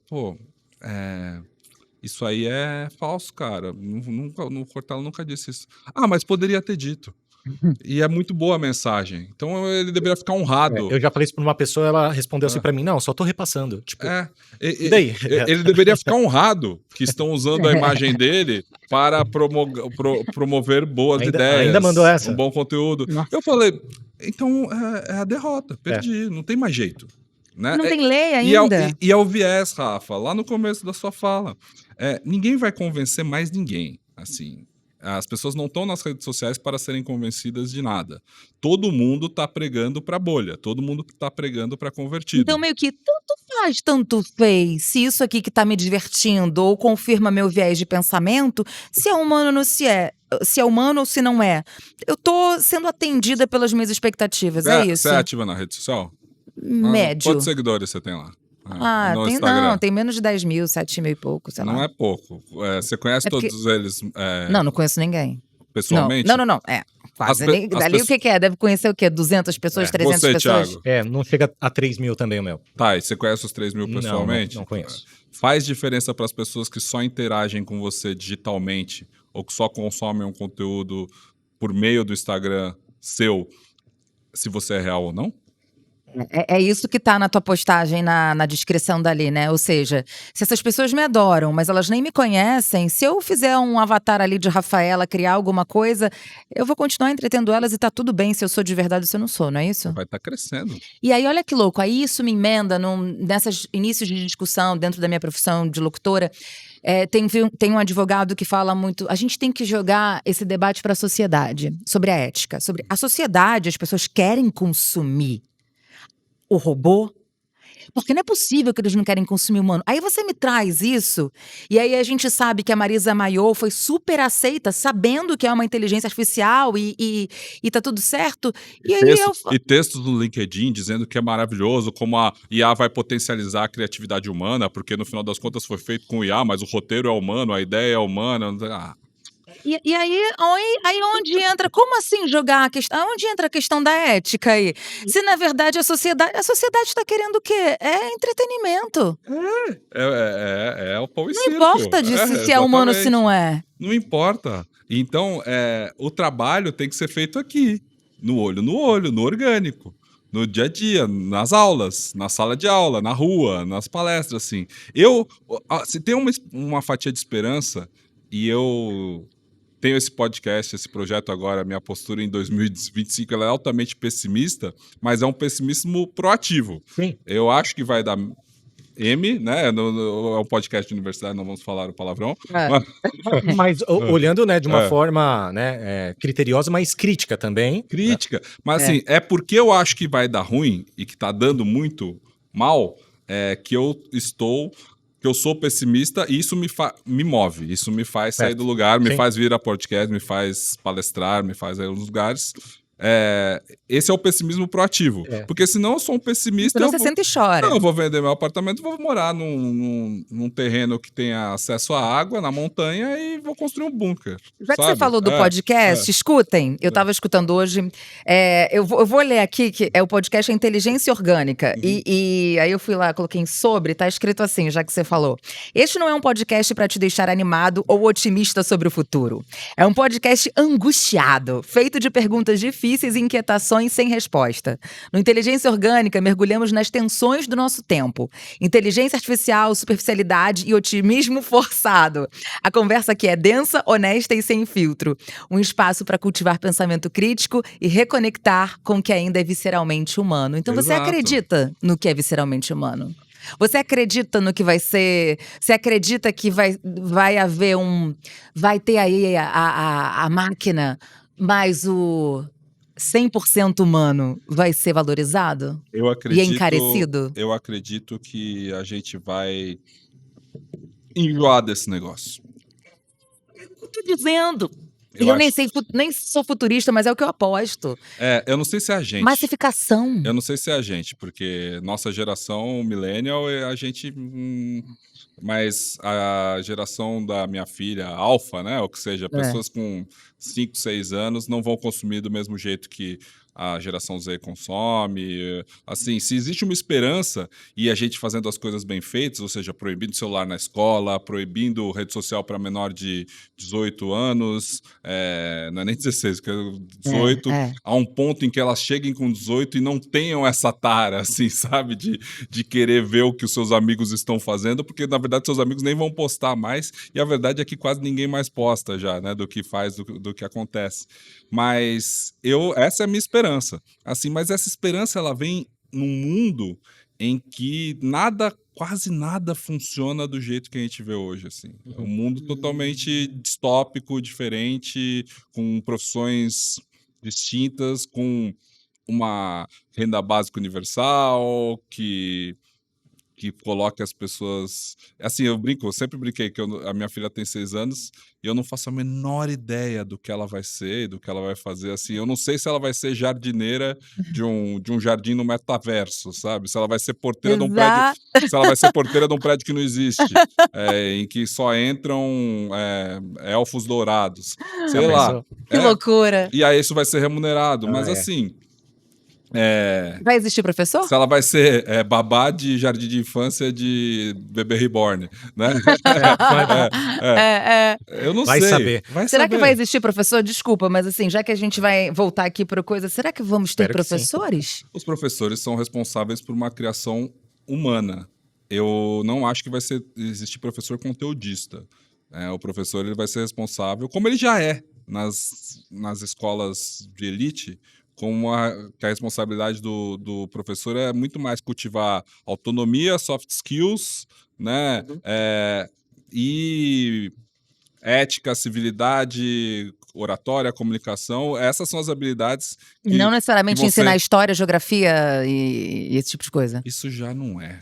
isso aí é falso, cara. No Cortella nunca disse isso. Mas poderia ter dito. E é muito boa a mensagem. Então ele deveria ficar honrado. Eu já falei isso pra uma pessoa, ela respondeu assim pra mim: não, só tô repassando. Tipo, e daí? Ele deveria ficar honrado que estão usando a imagem dele para promover boas ideias. Ainda mandou essa. Um bom conteúdo. Nossa. Eu falei, então é a derrota, perdi, não tem mais jeito. Né? Não tem lei ainda. E é o viés, Rafa, lá no começo da sua fala. Ninguém vai convencer mais ninguém, assim. As pessoas não estão nas redes sociais para serem convencidas de nada. Todo mundo está pregando para bolha. Todo mundo está pregando para convertido. Então, meio que tanto faz, tanto fez. Se isso aqui que está me divertindo ou confirma meu viés de pensamento, se é humano ou se é humano ou se não é. Eu tô sendo atendida pelas minhas expectativas, é isso? Você é ativa na rede social? Médio. Quantos seguidores você tem lá? Tem menos de 10 mil, 7 mil e pouco, sei lá. Não é pouco. Você conhece todos eles? Não conheço ninguém. Pessoalmente? Não. Quase. Dali o que é? Deve conhecer o quê? 200 pessoas, 300 você, pessoas? Thiago? Não chega a 3 mil também o meu. Tá, e você conhece os 3 mil pessoalmente? Não conheço. Faz diferença para as pessoas que só interagem com você digitalmente ou que só consomem um conteúdo por meio do Instagram seu, se você é real ou não? É isso que tá na tua postagem, na descrição dali, né? Ou seja, se essas pessoas me adoram, mas elas nem me conhecem, se eu fizer um avatar ali de Rafaela, criar alguma coisa, eu vou continuar entretendo elas e tá tudo bem se eu sou de verdade ou se eu não sou, não é isso? Vai estar crescendo. E aí, olha que louco, aí isso me emenda nessas inícios de discussão dentro da minha profissão de locutora. Tem um advogado que fala muito, a gente tem que jogar esse debate para a sociedade, sobre a ética, sobre a sociedade, as pessoas querem consumir o robô, porque não é possível que eles não querem consumir humano. Aí você me traz isso, e aí a gente sabe que a Marisa Maio foi super aceita, sabendo que é uma inteligência artificial e tá tudo certo. E textos no LinkedIn dizendo que é maravilhoso, como a IA vai potencializar a criatividade humana, porque no final das contas foi feito com IA, mas o roteiro é humano, a ideia é humana. E aí onde entra, como assim jogar a questão, onde entra a questão da ética aí? Se na verdade a sociedade está querendo o quê? É entretenimento. É o pão e circo. Não importa se é humano ou se não é. Não importa. Então, o trabalho tem que ser feito aqui, no olho, no orgânico. No dia a dia, nas aulas, na sala de aula, na rua, nas palestras, assim. Se tem uma fatia de esperança, e eu tenho esse podcast, esse projeto agora, minha postura em 2025, ela é altamente pessimista, mas é um pessimismo proativo. Sim. Eu acho que vai dar M, né? É um podcast de universidade, não vamos falar o palavrão. Mas olhando, né, de uma forma, né, criteriosa, mas crítica também. Crítica. Mas assim, é porque eu acho que vai dar ruim e que tá dando muito mal, que eu sou pessimista e isso me move, isso me faz sair Certo. do lugar, me Sim. faz vir a podcast, me faz palestrar, me faz ir aos lugares. Esse é o pessimismo proativo. É. Porque senão eu sou um pessimista. Senão você senta e chora. Não, eu vou vender meu apartamento, vou morar num terreno que tenha acesso à água, na montanha, e vou construir um bunker. Já que você sabe? falou do podcast, escutem. Eu estava escutando hoje. Eu vou ler aqui, que é o podcast Inteligência Orgânica. E aí eu fui lá, coloquei em sobre, tá escrito assim, já que você falou. Este não é um podcast para te deixar animado ou otimista sobre o futuro. É um podcast angustiado, feito de perguntas difíceis e inquietações sem resposta. No Inteligência Orgânica, mergulhamos nas tensões do nosso tempo. Inteligência artificial, superficialidade e otimismo forçado. A conversa aqui é densa, honesta e sem filtro. Um espaço para cultivar pensamento crítico e reconectar com o que ainda é visceralmente humano. Então você Exato. acredita no que é visceralmente humano? Você acredita no que vai ser? Você acredita que vai haver vai ter aí a máquina, mas o 100% humano vai ser valorizado? Eu acredito, E encarecido? Eu acredito que a gente vai enjoar desse negócio. Eu tô dizendo. Eu E eu acho- nem sou futurista, mas é o que eu aposto. Eu não sei se é a gente. Massificação. Eu não sei se é a gente, porque nossa geração millennial é a gente. Mas a geração da minha filha, Alpha, né? Ou que seja, pessoas com 5, 6 anos não vão consumir do mesmo jeito que a geração Z consome. Assim, se existe uma esperança e a gente fazendo as coisas bem feitas, ou seja, proibindo celular na escola, proibindo rede social para menor de 18 anos, não é nem 16, porque 18, a um ponto em que elas cheguem com 18 e não tenham essa tara, assim, sabe? De querer ver o que os seus amigos estão fazendo, porque na verdade seus amigos nem vão postar mais, e a verdade é que quase ninguém mais posta já, né? Do que faz, do que acontece. Mas essa é a minha esperança. Assim, mas essa esperança ela vem num mundo em que quase nada funciona do jeito que a gente vê hoje, assim. É um mundo totalmente distópico, diferente, com profissões distintas, com uma renda básica universal, que coloque as pessoas... Assim, eu sempre brinquei que a minha filha tem 6 anos e eu não faço a menor ideia do que ela vai ser, do que ela vai fazer. Assim, eu não sei se ela vai ser jardineira de um jardim no metaverso, sabe? Se ela vai ser porteira de um prédio... Se ela vai ser porteira de um prédio que não existe, em que só entram elfos dourados. Sei lá. Que loucura. E aí isso vai ser remunerado. Mas assim... Vai existir professor? Se ela vai ser babá de jardim de infância de bebê reborn, né? Eu não Vai sei. saber. Será que vai existir professor? Desculpa, mas assim, já que a gente vai voltar aqui para coisa, será que vamos ter Espero que sim. professores? Os professores são responsáveis por uma criação humana. Eu não acho que vai existir professor conteudista. O professor ele vai ser responsável, como ele já é nas escolas de elite, que a responsabilidade do professor é muito mais cultivar autonomia, soft skills, né? E ética, civilidade, oratória, comunicação. Essas são as habilidades que Não necessariamente vão ensinar ser... história, geografia e esse tipo de coisa. Isso já não é.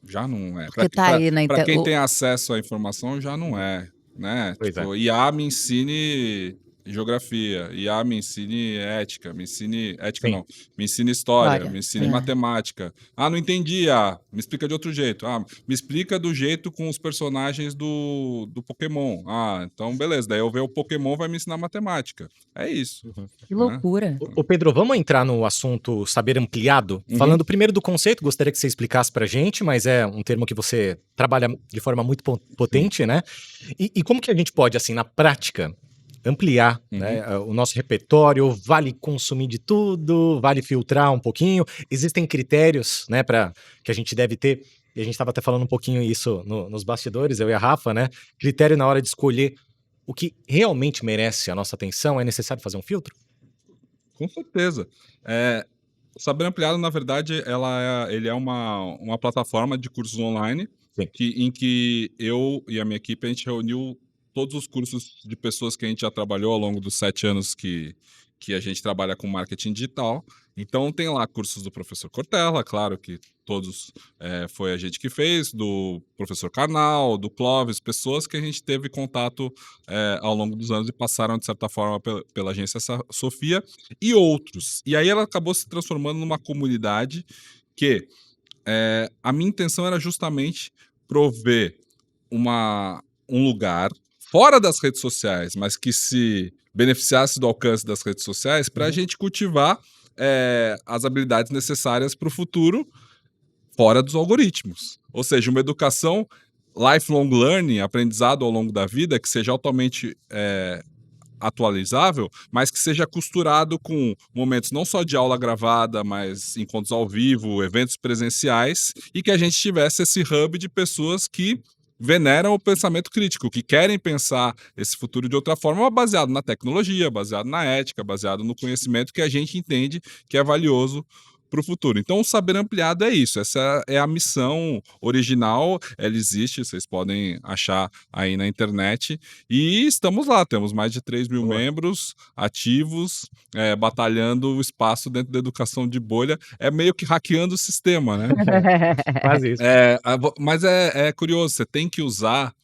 Já não é. Porque tá aí na Para quem tem acesso à informação, já não é. Né? Pois Tipo, IA me ensine geografia, IA me ensine ética, me ensine... Ética Sim. não, me ensine história, Olha, me ensine matemática. Não entendi, me explica de outro jeito. Me explica do jeito com os personagens do Pokémon. Então beleza, daí eu ver o Pokémon vai me ensinar matemática. É isso. que loucura. Ô Pedro, vamos entrar no assunto saber ampliado? Falando primeiro do conceito, gostaria que você explicasse pra gente, mas é um termo que você trabalha de forma muito potente, né? E como que a gente pode, assim, na prática, ampliar né, o nosso repertório? Vale consumir de tudo? Vale filtrar um pouquinho? Existem critérios, né, que a gente deve ter? E a gente estava até falando um pouquinho isso nos bastidores, eu e a Rafa, né? Critério na hora de escolher o que realmente merece a nossa atenção. É necessário fazer um filtro? Com certeza. O Saber Ampliado, na verdade, ele é uma plataforma de cursos online em que eu e a minha equipe, a gente reuniu todos os cursos de pessoas que a gente já trabalhou ao longo dos 7 anos que que a gente trabalha com marketing digital. Então tem lá cursos do professor Cortella, claro que todos foi a gente que fez, do professor Karnal, do Clóvis, pessoas que a gente teve contato ao longo dos anos e passaram, de certa forma, pela agência Sofia e outros. E aí ela acabou se transformando numa comunidade que a minha intenção era justamente prover um lugar fora das redes sociais, mas que se beneficiasse do alcance das redes sociais para a gente cultivar as habilidades necessárias para o futuro fora dos algoritmos. Ou seja, uma educação lifelong learning, aprendizado ao longo da vida, que seja altamente atualizável, mas que seja costurado com momentos não só de aula gravada, mas encontros ao vivo, eventos presenciais, e que a gente tivesse esse hub de pessoas que veneram o pensamento crítico, que querem pensar esse futuro de outra forma, baseado na tecnologia, baseado na ética, baseado no conhecimento que a gente entende que é valioso para o futuro. Então, o saber ampliado é isso. Essa é a missão original. Ela existe, vocês podem achar aí na internet. E estamos lá, temos mais de 3 mil membros ativos, batalhando o espaço dentro da educação de bolha. É meio que hackeando o sistema, né? Quase isso. Mas é curioso, você tem que usar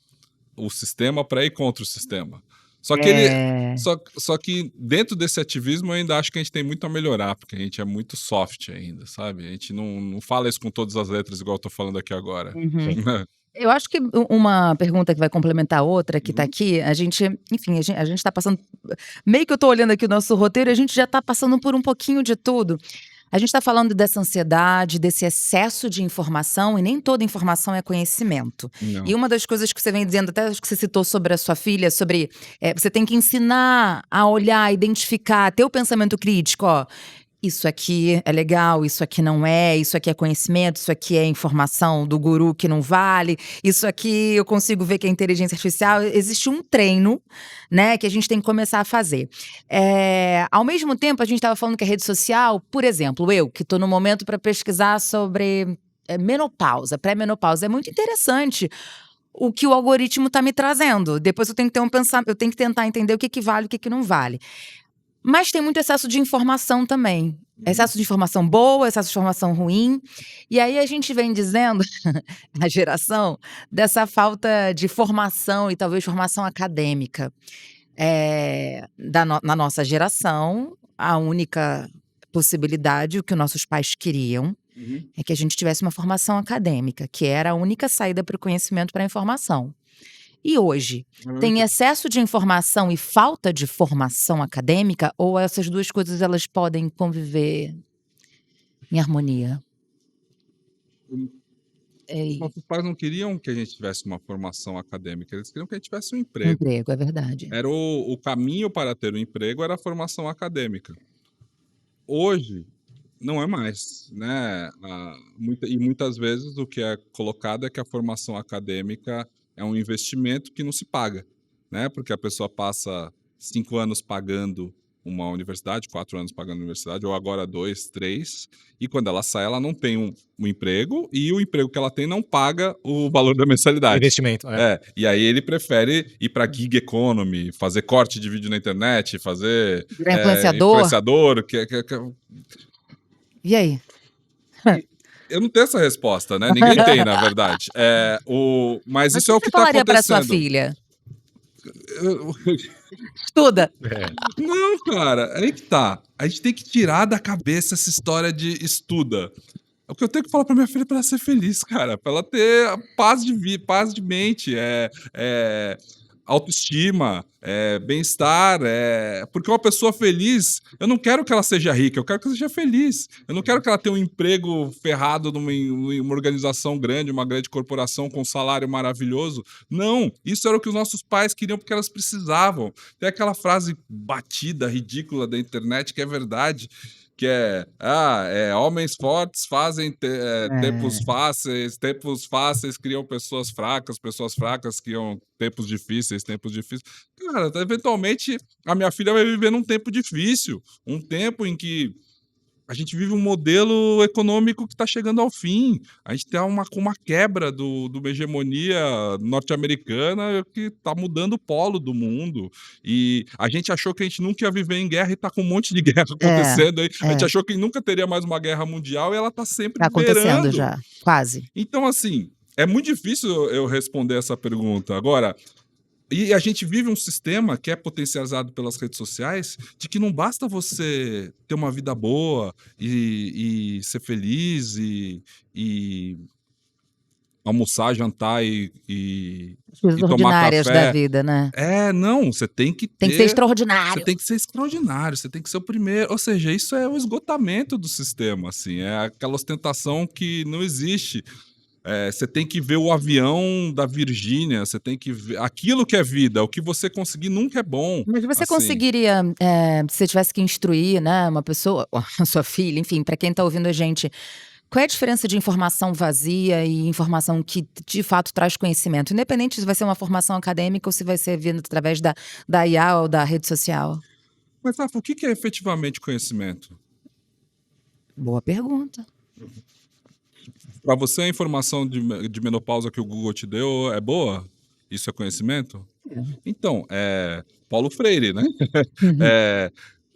o sistema para ir contra o sistema. Só que dentro desse ativismo eu ainda acho que a gente tem muito a melhorar, porque a gente é muito soft ainda, sabe? A gente não fala isso com todas as letras igual eu tô falando aqui agora. Eu acho que uma pergunta que vai complementar a outra que tá aqui, a gente, enfim, a gente tá passando, meio que eu tô olhando aqui o nosso roteiro, a gente já tá passando por um pouquinho de tudo. A gente está falando dessa ansiedade, desse excesso de informação, e nem toda informação é conhecimento. Não. E uma das coisas que você vem dizendo, até acho que você citou sobre a sua filha, sobre você tem que ensinar a olhar, a identificar, ter o pensamento crítico, ó. Isso aqui é legal, isso aqui não é, isso aqui é conhecimento, isso aqui é informação do guru que não vale, isso aqui eu consigo ver que é inteligência artificial. Existe um treino, né, que a gente tem que começar a fazer. Ao mesmo tempo, a gente estava falando que a rede social, por exemplo, eu, que estou no momento para pesquisar sobre menopausa, pré-menopausa, é muito interessante o que o algoritmo está me trazendo. Depois eu tenho que ter eu tenho que tentar entender o que vale e o que não vale. Mas tem muito excesso de informação também. Excesso de informação boa, excesso de informação ruim. E aí a gente vem dizendo, a geração, dessa falta de formação e talvez formação acadêmica. Na nossa geração, a única possibilidade, o que os nossos pais queriam, é que a gente tivesse uma formação acadêmica, que era a única saída para o conhecimento, para a informação. E hoje, tem excesso de informação e falta de formação acadêmica, ou essas duas coisas elas podem conviver em harmonia? Nossos pais não queriam que a gente tivesse uma formação acadêmica, eles queriam que a gente tivesse um emprego. Emprego, é verdade. Era o caminho para ter um emprego era a formação acadêmica. Hoje, não é mais, né? E muitas vezes o que é colocado é que a formação acadêmica é um investimento que não se paga, né? Porque a pessoa passa 5 anos pagando uma universidade, 4 anos pagando a universidade, ou agora 2, 3, e quando ela sai, ela não tem um emprego, e o emprego que ela tem não paga o valor da mensalidade. Investimento, E aí ele prefere ir para gig economy, fazer corte de vídeo na internet, fazer Virar influenciador. E aí? Eu não tenho essa resposta, né? Ninguém tem, na verdade. Mas isso é o que está falaria para acontecendo. sua filha? Estuda. Não, cara, aí que tá. A gente tem que tirar da cabeça essa história de estuda. O que eu tenho que falar pra minha filha é pra ela ser feliz, cara. Pra ela ter paz de mente, autoestima, bem-estar. Porque uma pessoa feliz, eu não quero que ela seja rica, eu quero que ela seja feliz. Eu não quero que ela tenha um emprego ferrado numa organização grande, uma grande corporação com um salário maravilhoso. Não, isso era o que os nossos pais queriam porque elas precisavam. Tem aquela frase batida, ridícula da internet que é verdade, que homens fortes fazem tempos fáceis criam pessoas fracas criam tempos difíceis. Cara, eventualmente a minha filha vai viver num tempo difícil, um tempo em que a gente vive um modelo econômico que está chegando ao fim. A gente tem uma quebra de uma hegemonia norte-americana que está mudando o polo do mundo. E a gente achou que a gente nunca ia viver em guerra e está com um monte de guerra acontecendo aí. A gente achou que nunca teria mais uma guerra mundial e ela está sempre Tá acontecendo beirando. já, quase. Então, assim, é muito difícil eu responder essa pergunta. Agora, e a gente vive um sistema que é potencializado pelas redes sociais de que não basta você ter uma vida boa e ser feliz e almoçar, jantar Coisas e tomar ordinárias da café. vida, né? Não, você tem que Tem que ser ter. Você extraordinário. tem que ser extraordinário, você tem que ser o primeiro. Ou seja, isso é o esgotamento do sistema, assim, é aquela ostentação que não existe. Você tem que ver o avião da Virgínia, você tem que ver aquilo que é vida, o que você conseguir nunca é bom. Mas você assim. conseguiria, se você tivesse que instruir, né, uma pessoa, a sua filha, enfim, para quem tá ouvindo a gente, qual é a diferença de informação vazia e informação que de fato traz conhecimento? Independente se vai ser uma formação acadêmica ou se vai ser vindo através da IA ou da rede social? Mas, Rafa, o que é efetivamente conhecimento? Boa pergunta. Para você, a informação de menopausa que o Google te deu é boa? Isso é conhecimento? Então, Paulo Freire, né?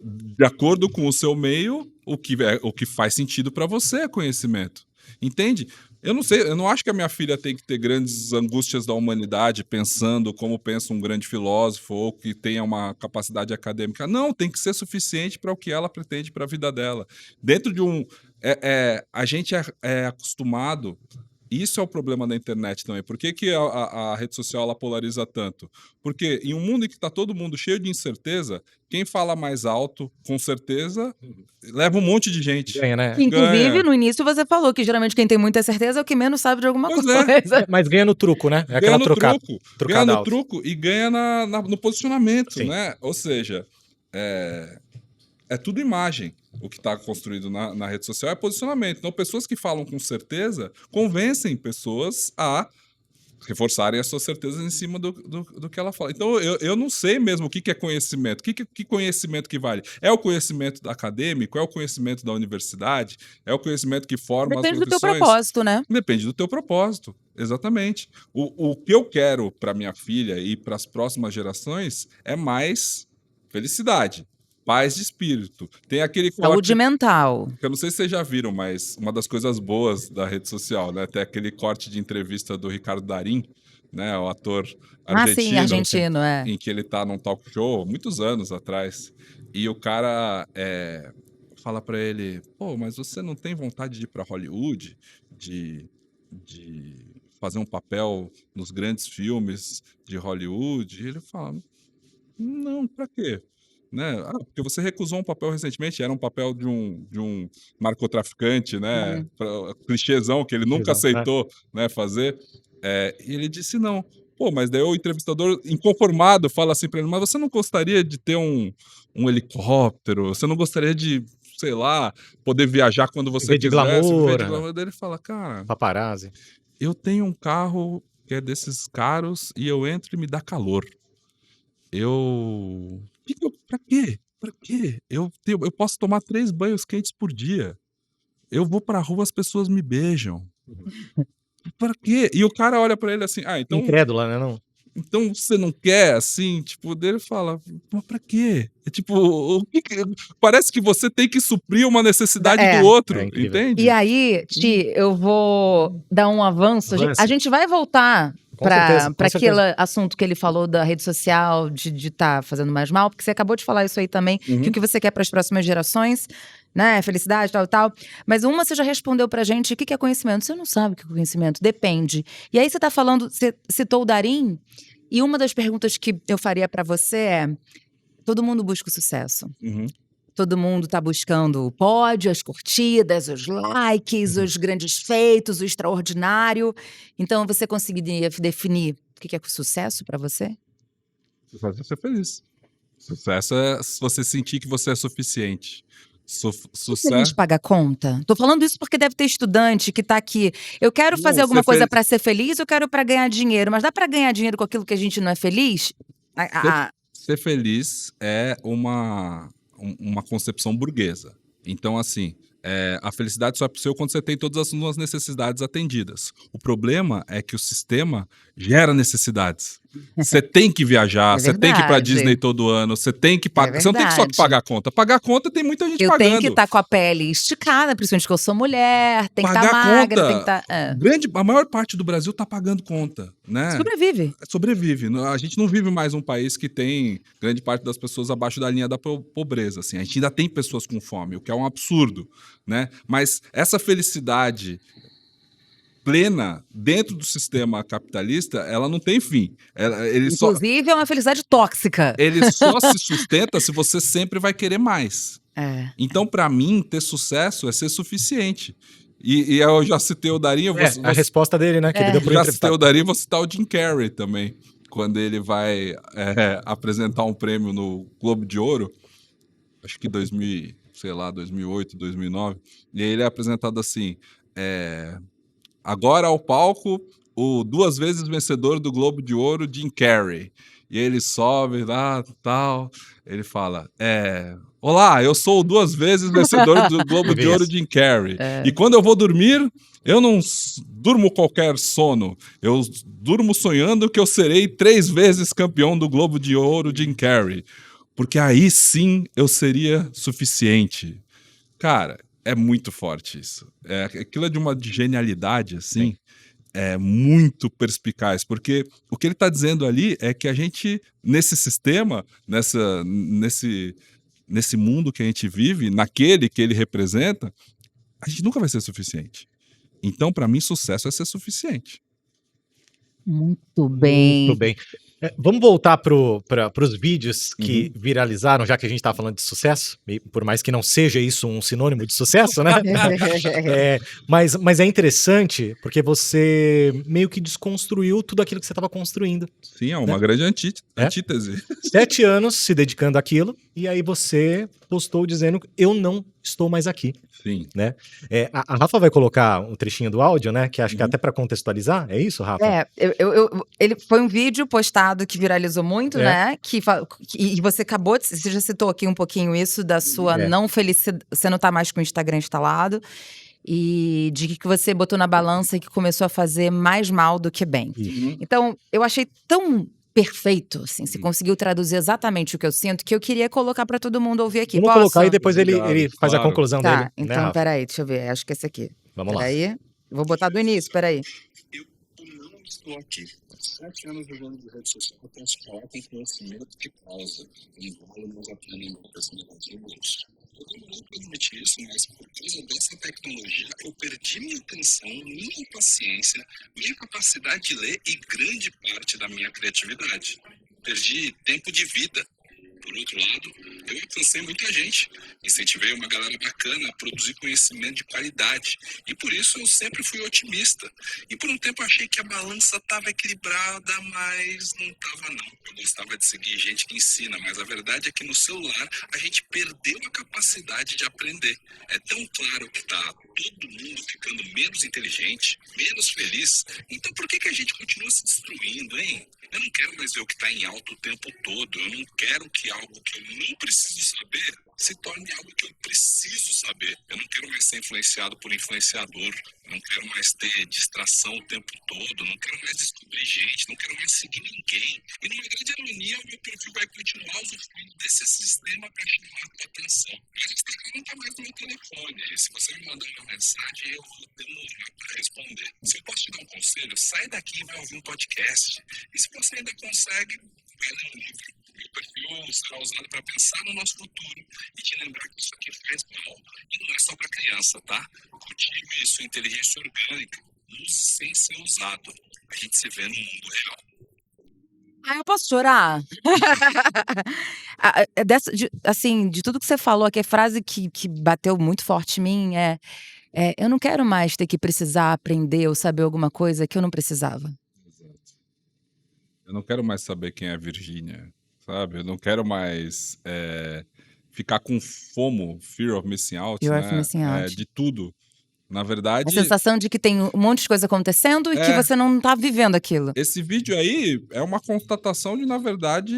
De acordo com o seu meio, o que faz sentido para você é conhecimento. Entende? Eu não sei, eu não acho que a minha filha tem que ter grandes angústias da humanidade pensando como pensa um grande filósofo ou que tenha uma capacidade acadêmica. Não, tem que ser suficiente para o que ela pretende para a vida dela. Dentro de um... a gente é acostumado... Isso é o problema da internet também. Por que a rede social ela polariza tanto? Porque em um mundo em que está todo mundo cheio de incerteza, quem fala mais alto, com certeza, leva um monte de gente. Ganha, né? Inclusive, Ganha. no início você falou que geralmente quem tem muita certeza é o que menos sabe de alguma Pois coisa. Mas ganha no truco, né? É Ganha aquela no trocada. truco. Ganha Trocada no alta. truco e ganha no posicionamento, Sim. né? Ou seja, é tudo imagem. O que está construído na rede social é posicionamento. Então, pessoas que falam com certeza convencem pessoas a reforçarem as suas certezas em cima do que ela fala. Então, eu não sei mesmo o que é conhecimento. Que conhecimento que vale? É o conhecimento acadêmico? É o conhecimento da universidade? É o conhecimento que forma Depende as do teu profissões? propósito, né? Depende do teu propósito, exatamente. O que eu quero para minha filha e para as próximas gerações é mais felicidade, paz de espírito. Tem aquele Saúde mental. que eu não sei se vocês já viram, mas uma das coisas boas da rede social, né? Tem aquele corte de entrevista do Ricardo Darín, né? O ator argentino. Sim, argentino, Em que ele tá num talk show, muitos anos atrás, e o cara fala pra ele, pô, mas você não tem vontade de ir pra Hollywood, de fazer um papel nos grandes filmes de Hollywood? E ele fala, não, pra quê? Né? Porque você recusou um papel recentemente, era um papel de um narcotraficante, né? Clichêzão que ele nunca Clichêzão, aceitou, né, fazer. E ele disse não. Pô, mas daí o entrevistador, inconformado, fala assim pra ele, mas você não gostaria de ter um helicóptero? Você não gostaria de, sei lá, poder viajar quando você Viver de quisesse? glamour, Viver de né? glamour? Daí ele fala, cara, Paparazzi. eu tenho um carro que é desses caros e eu entro e me dá calor. Pra quê? Pra quê? Eu posso tomar 3 banhos quentes por dia. Eu vou pra rua, as pessoas me beijam. Pra quê? E o cara olha pra ele assim, Incrédula, né? Não. então você não quer, assim, tipo, dele fala, mas pra quê? É tipo, parece que você tem que suprir uma necessidade do outro, É incrível. entende? E aí, Ti, eu vou dar um avanço. Avance. A gente vai voltar Com certeza, com para aquele certeza. assunto que ele falou da rede social, de estar fazendo mais mal, porque você acabou de falar isso aí também, que o que você quer para as próximas gerações, né? Felicidade, tal, tal. Mas uma você já respondeu pra gente, o que é conhecimento? Você não sabe o que é conhecimento, depende. E aí você tá falando, você citou o Darín, e uma das perguntas que eu faria pra você é: todo mundo busca o sucesso. Uhum. Todo mundo tá buscando o pódio, as curtidas, os likes, os grandes feitos, o extraordinário. Então, você conseguiria definir o que é sucesso pra você? Sucesso é ser feliz. Sucesso é você sentir que você é suficiente. Se a gente Sucesso. paga a conta? Tô falando isso porque deve ter estudante que tá aqui. Eu quero Não, fazer alguma ser coisa feliz- pra ser feliz, eu quero pra ganhar dinheiro. Mas dá pra ganhar dinheiro com aquilo que a gente não é feliz? Ser feliz é uma concepção burguesa. Então, assim, a felicidade só é possível quando você tem todas as suas necessidades atendidas. O problema é que o sistema gera necessidades. Você tem que viajar, É você tem que ir pra verdade. Disney todo ano, você tem que pagar. Você não tem que só verdade. pagar a conta. Pagar a conta tem muita gente Eu tenho que pagando. estar com a pele esticada, principalmente que eu sou mulher, tem que estar Pagar a magra, conta. tem que estar. A maior parte do Brasil tá pagando conta, né? Sobrevive. Sobrevive. A gente não vive mais um país que tem grande parte das pessoas abaixo da linha da pobreza. Assim. A gente ainda tem pessoas com fome, o que é um absurdo, né? Mas essa felicidade plena dentro do sistema capitalista, ela não tem fim. Inclusive, é uma felicidade tóxica. Ele só se sustenta se você sempre vai querer mais. Então, para mim, ter sucesso é ser suficiente. E eu já citei o Darinho. A resposta dele, né? Que ele deu pro Já citei entrevistado. o Darinho, vou citar o Jim Carrey também. Quando ele vai apresentar um prêmio no Globo de Ouro, acho que 2008, 2009, e aí ele é apresentado assim, agora ao palco, o 2 vezes vencedor do Globo de Ouro, Jim Carrey. E ele sobe lá, tal, ele fala, olá, eu sou o 2 vezes vencedor do Globo de Ouro, Jim Carrey. E quando eu vou dormir, eu não durmo qualquer sono. Eu durmo sonhando que eu serei 3 vezes campeão do Globo de Ouro, Jim Carrey. Porque aí sim eu seria suficiente. Cara, é muito forte isso. Aquilo é de uma genialidade, assim, muito perspicaz. Porque o que ele está dizendo ali é que a gente, nesse sistema, nesse mundo que a gente vive, naquele que ele representa, a gente nunca vai ser suficiente. Então, para mim, sucesso é ser suficiente. Muito bem. Muito bem. Vamos voltar para os vídeos que viralizaram, já que a gente está falando de sucesso, por mais que não seja isso um sinônimo de sucesso, né? Mas é interessante porque você meio que desconstruiu tudo aquilo que você estava construindo. Sim, é uma grande antítese. 7 anos se dedicando àquilo, e aí você postou dizendo eu não estou mais aqui. Sim. Né? A Rafa vai colocar um trechinho do áudio, né? Que acho que até para contextualizar, é isso, Rafa? Ele foi um vídeo postado que viralizou muito, né? E você acabou de. Você já citou aqui um pouquinho isso da sua não felicidade. Você não tá mais com o Instagram instalado. E de que você botou na balança e que começou a fazer mais mal do que bem. Então, eu achei tão perfeito, assim, você conseguiu traduzir exatamente o que eu sinto, que eu queria colocar pra todo mundo ouvir aqui. Vamos colocar e depois ele faz a conclusão dele. Tá, então peraí, deixa eu ver, acho que é esse aqui. Vamos lá. Peraí, vou botar do início, peraí. Eu não estou aqui. 7 anos jogando de rede social, eu posso falar com conhecimento de causa. Enrolo meus aprendimentos negativos. Eu não admitir isso, mas por causa dessa tecnologia, eu perdi minha atenção, minha paciência, minha capacidade de ler e grande parte da minha criatividade. Perdi tempo de vida. Por outro lado, eu alcancei muita gente, incentivei uma galera bacana a produzir conhecimento de qualidade. E por isso eu sempre fui otimista. E por um tempo achei que a balança estava equilibrada, mas não estava não. Eu gostava de seguir gente que ensina, mas a verdade é que no celular a gente perdeu a capacidade de aprender. É tão claro que está todo mundo ficando menos inteligente, menos feliz. Então por que a gente continua se destruindo, hein? Eu não quero mais ver o que está em alta o tempo todo. Eu não quero que algo que eu não preciso saber se torne algo que eu preciso saber. Eu não quero mais ser influenciado por influenciador. Eu não quero mais ter distração o tempo todo. Não quero mais descobrir gente. Não quero mais seguir ninguém. E numa grande ironia, o meu perfil vai continuar usufruindo desse sistema para chamar a tua atenção. Mas o Instagram não está mais no meu telefone. Se você me mandar uma mensagem, eu vou demorar para responder. Se eu posso te dar um conselho, sai daqui e vai ouvir um podcast. E se você ainda consegue, vai ler um livro. Meu perfil será usado para pensar no nosso futuro e te lembrar que isso aqui faz mal. E não é só para criança, tá? Cultive sua inteligência orgânica. Use sem ser usado. A gente se vê no mundo real. Eu posso chorar? De tudo que você falou aqui, a frase que bateu muito forte em mim eu não quero mais ter que precisar aprender ou saber alguma coisa que eu não precisava. Eu não quero mais saber quem é a Virgínia, sabe? Eu não quero mais ficar com FOMO, Fear of Missing Out, Fear of Missing Out. de tudo, Na A verdade, sensação de que tem um monte de coisa acontecendo e que você não tá vivendo aquilo. esse vídeo aí é uma constatação de, na verdade,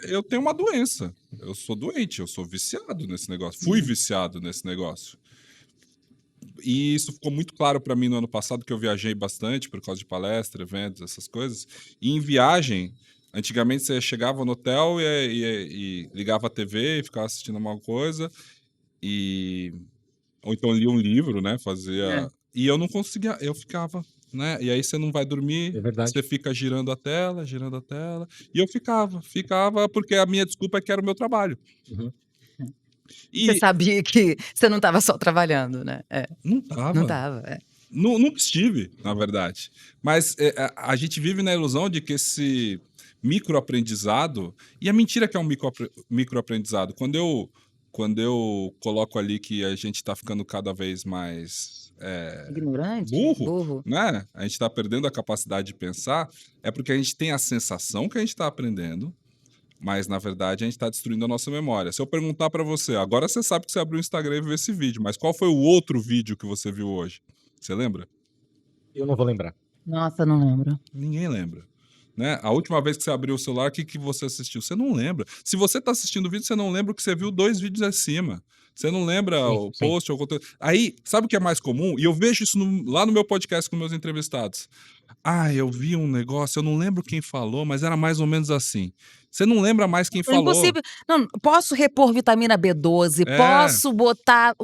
eu tenho uma doença. Eu sou doente, eu sou viciado nesse negócio. Fui viciado nesse negócio. E isso ficou muito claro para mim no ano passado, que eu viajei bastante por causa de palestra, eventos, essas coisas. E em viagem, antigamente você chegava no hotel e ligava a TV e ficava assistindo alguma coisa. Ou então lia um livro, né? Fazia. E eu não conseguia, eu ficava, né? E aí você não vai dormir, É verdade. você fica girando a tela, girando a tela. E eu ficava, porque a minha desculpa é que era o meu trabalho. Uhum. Você E sabia que você não tava só trabalhando, né? não Não tava. tava. Nunca estive, na verdade. Mas a gente vive na ilusão de que esse microaprendizado. E a mentira que é um microaprendizado. Quando eu coloco ali que a gente está ficando cada vez mais Ignorante? burro, né? A gente está perdendo a capacidade de pensar, é porque a gente tem a sensação que a gente está aprendendo, mas na verdade a gente está destruindo a nossa memória. Se eu perguntar para você, agora você sabe que você abriu o Instagram e viu esse vídeo, mas qual foi o outro vídeo que você viu hoje? Você lembra? Eu não vou lembrar. Nossa, não lembro. Ninguém lembra. Né? A última vez que você abriu o celular, o que você assistiu? Você não lembra. Se você está assistindo o vídeo, você não lembra que você viu 2 vídeos acima. Você não lembra o Sim. post ou o conteúdo. Aí, sabe o que é mais comum? E eu vejo isso lá no meu podcast com meus entrevistados. Eu vi um negócio, eu não lembro quem falou, mas era mais ou menos assim. Você não lembra mais quem É falou. impossível. Não, posso repor vitamina B12, É. posso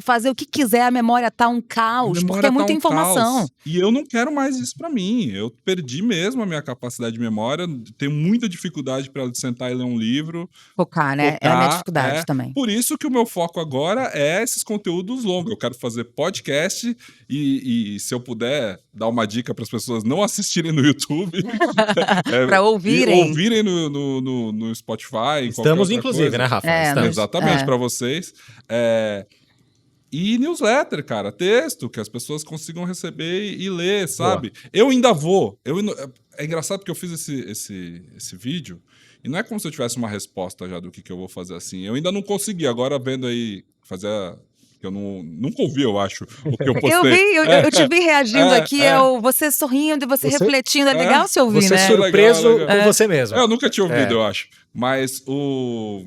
fazer o que quiser, a memória tá um caos, porque é muita informação. Caos. E eu não quero mais isso pra mim. Eu perdi mesmo a minha capacidade de memória, tenho muita dificuldade para sentar e ler um livro. Focar, né? É a minha dificuldade também. Por isso que o meu foco agora é esses conteúdos longos. Eu quero fazer podcast e se eu puder dar uma dica para as pessoas não assistirem no YouTube. Pra ouvirem. Ouvirem no Spotify. em qualquer Estamos, outra inclusive, coisa. né, Rafa? É, Estamos. Exatamente, É. para vocês. E newsletter, cara, texto, que as pessoas consigam receber e ler, sabe? Eu ainda vou. É engraçado porque eu fiz esse vídeo e não é como se eu tivesse uma resposta já do que eu vou fazer assim. Eu ainda não consegui. Agora vendo aí, que eu nunca ouvi, eu acho, o que eu postei. Eu vi, eu te vi reagindo aqui, você sorrindo e você refletindo. É legal se ouvir, Você né? surpreso Legal. com você mesmo. Eu nunca tinha ouvido, eu acho. Mas o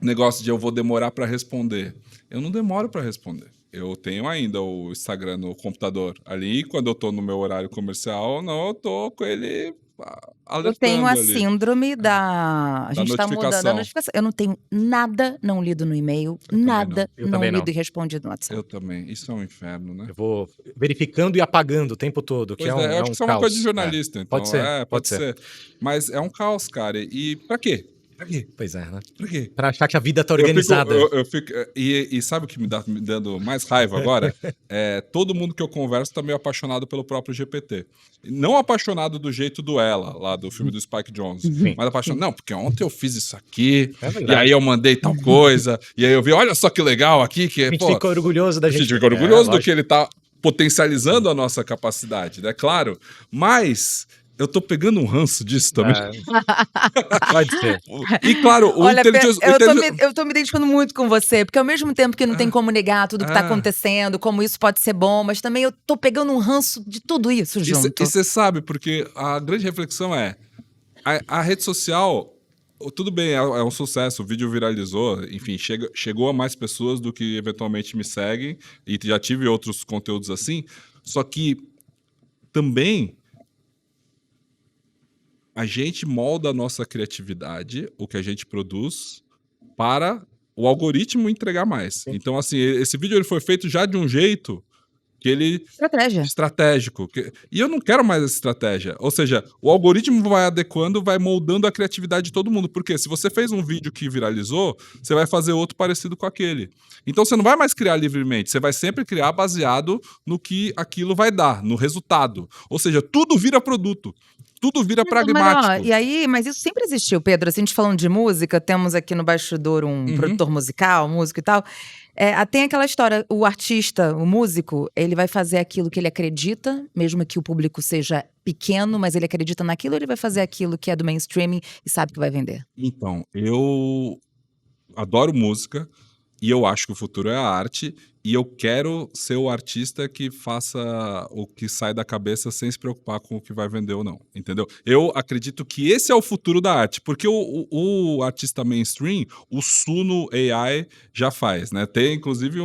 negócio de eu vou demorar para responder. Eu não demoro para responder. Eu tenho ainda o Instagram no computador ali. Quando eu tô no meu horário comercial, não, eu tô com ele alertando Eu tenho a ali. síndrome da... A gente tá mudando a notificação. Eu não tenho nada não lido no e-mail, nada Eu não também não. lido e respondido no WhatsApp. Eu também. Isso é um inferno, né? Eu vou verificando e apagando o tempo todo, que Pois é um, eu é acho um que isso é uma caos. coisa de jornalista. Então, Pode ser, pode ser. Mas é um caos, cara. E pra quê? Pra quê? Pois é, né? Pra quê? Pra achar que a vida tá organizada. E sabe o que me dando mais raiva agora? Todo mundo que eu converso tá meio apaixonado pelo próprio GPT. Não apaixonado do jeito do Ela, lá do filme do Spike Jonze. Mas apaixonado. Não, porque ontem eu fiz isso aqui, É verdade. e aí eu mandei tal coisa, e aí eu vi, olha só que legal aqui, que A gente fica orgulhoso da a gente. gente fica orgulhoso do lógico. que ele tá potencializando a nossa capacidade, né? Claro. Mas eu tô pegando um ranço disso também. Pode ser. E claro, o Olha, inteligência... eu tô me identificando muito com você, porque ao mesmo tempo que não tem como negar tudo que tá acontecendo, como isso pode ser bom, mas também eu tô pegando um ranço de tudo isso junto. E você sabe, porque a grande reflexão é a rede social, tudo bem, é um sucesso, o vídeo viralizou, enfim, chegou a mais pessoas do que eventualmente me seguem, e já tive outros conteúdos assim, só que também a gente molda a nossa criatividade, o que a gente produz, para o algoritmo entregar mais. Então, assim, esse vídeo ele foi feito já de um jeito que ele... Estratégico. E eu não quero mais essa estratégia. Ou seja, o algoritmo vai adequando, vai moldando a criatividade de todo mundo. Porque se você fez um vídeo que viralizou, você vai fazer outro parecido com aquele. Então você não vai mais criar livremente, você vai sempre criar baseado no que aquilo vai dar, no resultado. Ou seja, tudo vira produto. Tudo vira pragmático. Mas isso sempre existiu, Pedro. Assim, a gente falando de música, temos aqui no bastidor um produtor musical, músico e tal. Tem aquela história, o artista, o músico, ele vai fazer aquilo que ele acredita, mesmo que o público seja pequeno, mas ele acredita naquilo, ele vai fazer aquilo que é do mainstream e sabe que vai vender. Então, eu adoro música e eu acho que o futuro é a arte. E eu quero ser o artista que faça o que sai da cabeça sem se preocupar com o que vai vender ou não, entendeu? Eu acredito que esse é o futuro da arte, porque o artista mainstream, o Suno AI já faz, né? Tem, inclusive,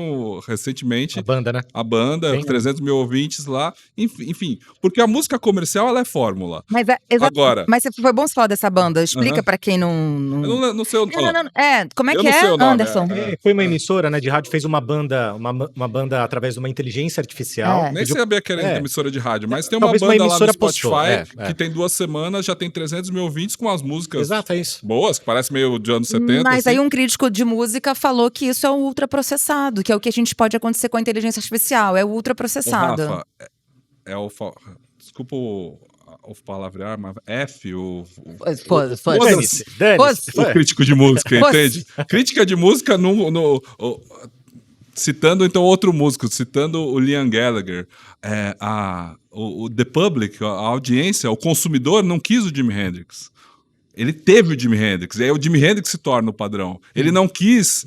recentemente, A banda, né? a banda, Sim. 300 mil ouvintes lá, enfim, porque a música comercial, ela é fórmula. Mas, Agora, mas foi bom você falar dessa banda. Explica Aham. pra quem eu não sei o Não. Como é Eu que não sei é, o nome, Anderson? Foi uma emissora, né, de rádio, fez uma banda, uma banda através de uma inteligência artificial. É. Nem Pediu- sabia que era É. emissora de rádio, mas tem uma Talvez uma banda lá no emissora Spotify postou, que tem 2 semanas, já tem 300 mil ouvintes com as músicas Exato, é isso. boas, que parece meio de anos 70. Mas assim. aí um crítico de música falou que isso é o ultraprocessado, que é o que a gente pode acontecer com a inteligência artificial, é o Ô, ultraprocessado. Rafa, desculpa o palavrear, mas Foda-se. Dane-se, dane-se. o crítico de música, Foda-se. entende? Crítica de música citando então outro músico, citando o Liam Gallagher, o The Public, a audiência, o consumidor não quis o Jimi Hendrix. Ele teve o Jimi Hendrix, e aí o Jimi Hendrix se torna o padrão. Ele não quis